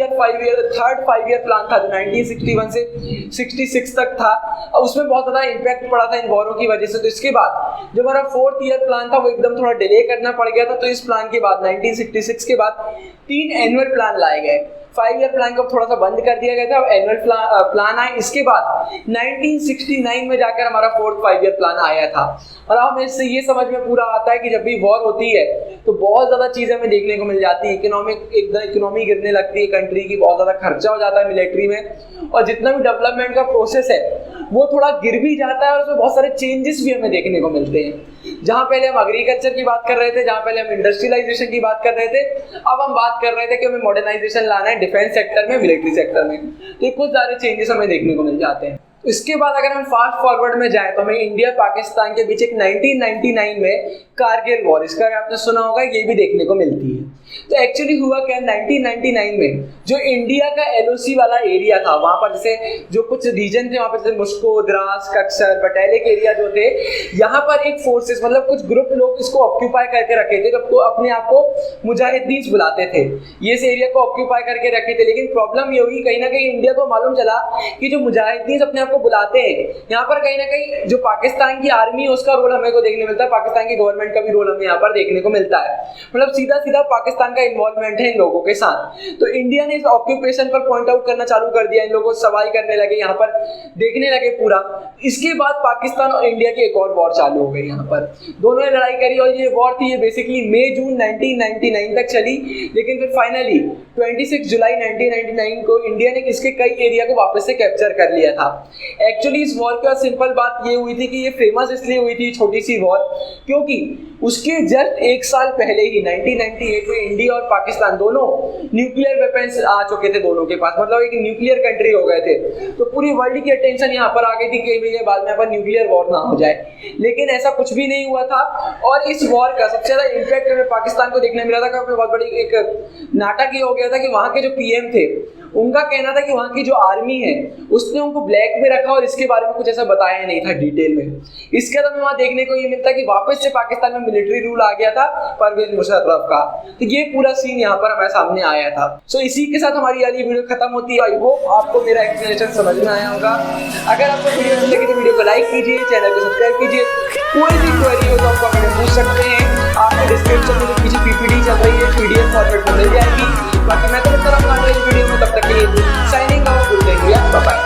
5 ईयर प्लान था जो 1961 से 66 तक था, और उसमें बहुत ज्यादा इंपैक्ट पड़ा था इन वॉरों की वजह से। तो इसके बाद जो हमारा 4th ईयर प्लान था वो एकदम थोड़ा डिले करना पड़ गया था। तो इस प्लान के बाद 1966 के बाद 3 एनुअल प्लान लाए गए। 5 ईयर प्लान को थोड़ा सा बंद कर दिया गया था, अब एनुअल प्लान आया। इसके बाद 1969 में जाकर हमारा 4th 5 ईयर प्लान आया था। और अब हमें इससे ये समझ में पूरा आता है कि जब भी वॉर होती है तो बहुत ज्यादा चीजें हमें देखने को मिल जाती है। इकोनॉमी गिरने लगती है कंट्री की, बहुत ज्यादा खर्चा हो जाता है मिलिट्री में, और जितना भी डेवलपमेंट का प्रोसेस है वो थोड़ा गिर भी जाता है, और उसमें बहुत सारे चेंजेस भी हमें देखने को मिलते हैं। जहां पहले हम एग्रीकल्चर की बात कर रहे थे, जहां पहले हम इंडस्ट्रियलाइजेशन की बात कर रहे थे, अब हम बात कर रहे थे कि हमें मॉडर्नाइजेशन लाना है डिफेंस सेक्टर में, मिलिट्री सेक्टर में। तो कुछ सारे चेंजेस हमें देखने को मिल जाते हैं। इसके बाद अगर हम फास्ट फॉरवर्ड में जाएं तो हमें इंडिया पाकिस्तान के बीच एक 1999 में कारगिल वॉर, इसका आपने सुना होगा, ये भी देखने को मिलती है। तो एक्चुअली हुआ क्या, 1999 में जो इंडिया का एलओसी वाला एरिया था, वहां पर जैसे जो कुछ रीजन थे वहां पर, जैसे मुस्को, द्रास, कक्सर, बटालिक एरिया जो थे, यहाँ पर एक फोर्सेस मतलब कुछ ग्रुप लोग इसको ऑक्यूपाई करके रखे थे, तो अपने आप को मुजाहिदीन बुलाते थे, ये इस एरिया को ऑक्यूपाई करके रखे थे। लेकिन प्रॉब्लम ये हुई, कहीं ना कहीं इंडिया को मालूम चला कि जो मुजाहिदीन अपने आप को बुलाते हैं, यहाँ पर कहीं ना कहीं जो पाकिस्तान की आर्मी है उसका रोल हमें को देखने मिलता है, पाकिस्तान की गवर्नमेंट का भी रोल हमें यहाँ पर देखने को मिलता है। मतलब सीधा सीधा पाकिस्तान का इन्वॉल्वमेंट है इन लोगों के साथ। तो इंडिया ने इस ऑक्यूपेशन पर पॉइंट आउट करना चालू कर दिया, इन लोगों को सवाल करने लगे, यहाँ पर देखने लगे पूरा। इसके बाद पाकिस्तान और इंडिया की एक और वॉर चालू हो गई, यहाँ पर दोनों ने लड़ाई करी, और ये वॉर थी, ये बेसिकली मई जून 1999 तक चली। लेकिन फिर फाइनली 26 जुलाई 1999 को इंडिया ने इसके कई एरिया को वापस से कैप्चर कर लिया था। एक्चुअली इस वॉर का सिंपल बात ये हुई थी कि ये फेमस इसलिए हुई थी छोटी सी वॉर, क्योंकि उसके जस्ट एक साल पहले ही 1998 में इंडिया और पाकिस्तान दोनों न्यूक्लियर वेपन्स आ चुके थे दोनों के पास, मतलब एक न्यूक्लियर कंट्री हो गए थे। तो पूरी वर्ल्ड की अटेंशन यहाँ पर आ गई थी कि भैया बाद में यहाँ पर न्यूक्लियर वॉर ना हो जाए। लेकिन ऐसा कुछ भी नहीं हुआ था, और इस वॉर का सबसे ज्यादा इम्पैक्ट हमें पाकिस्तान को देखने मिला था। कि बहुत बड़ी एक नाटक ये हो गया था कि वहां के जो पीएम थे उनका कहना था कि वहां की जो आर्मी है उसने उनको ब्लैक में रखा, और इसके बारे में कुछ ऐसा बताया नहीं था डिटेल में। इसके बाद हमें वहां देखने को ये मिलता है कि वापस से पाकिस्तान में मिलिट्री रूल आ गया था परवेज मुशर्रफ का। तो ये पूरा सीन यहाँ पर हमारे सामने आया था। सो इसी के साथ हमारी वाली वीडियो खत्म होती है। आई होप आपको मेरा एक्सप्लेनेशन समझ में आया होगा। अगर आपको वीडियो अच्छी लगी तो वीडियो को लाइक कीजिए, चैनल को सब्सक्राइब कीजिए। कोई भी क्वेरी हो तो आपको हमें पूछ सकते हैं, आपको डिस्क्रिप्शन में जो पीछे पीपीटी चल रही है पीडीएफ फॉर्मेट में मिल जाएगी। बाकी मैं तो बता रहा हूँ वीडियो में, तब तक के लिए signing out, good day, bye bye.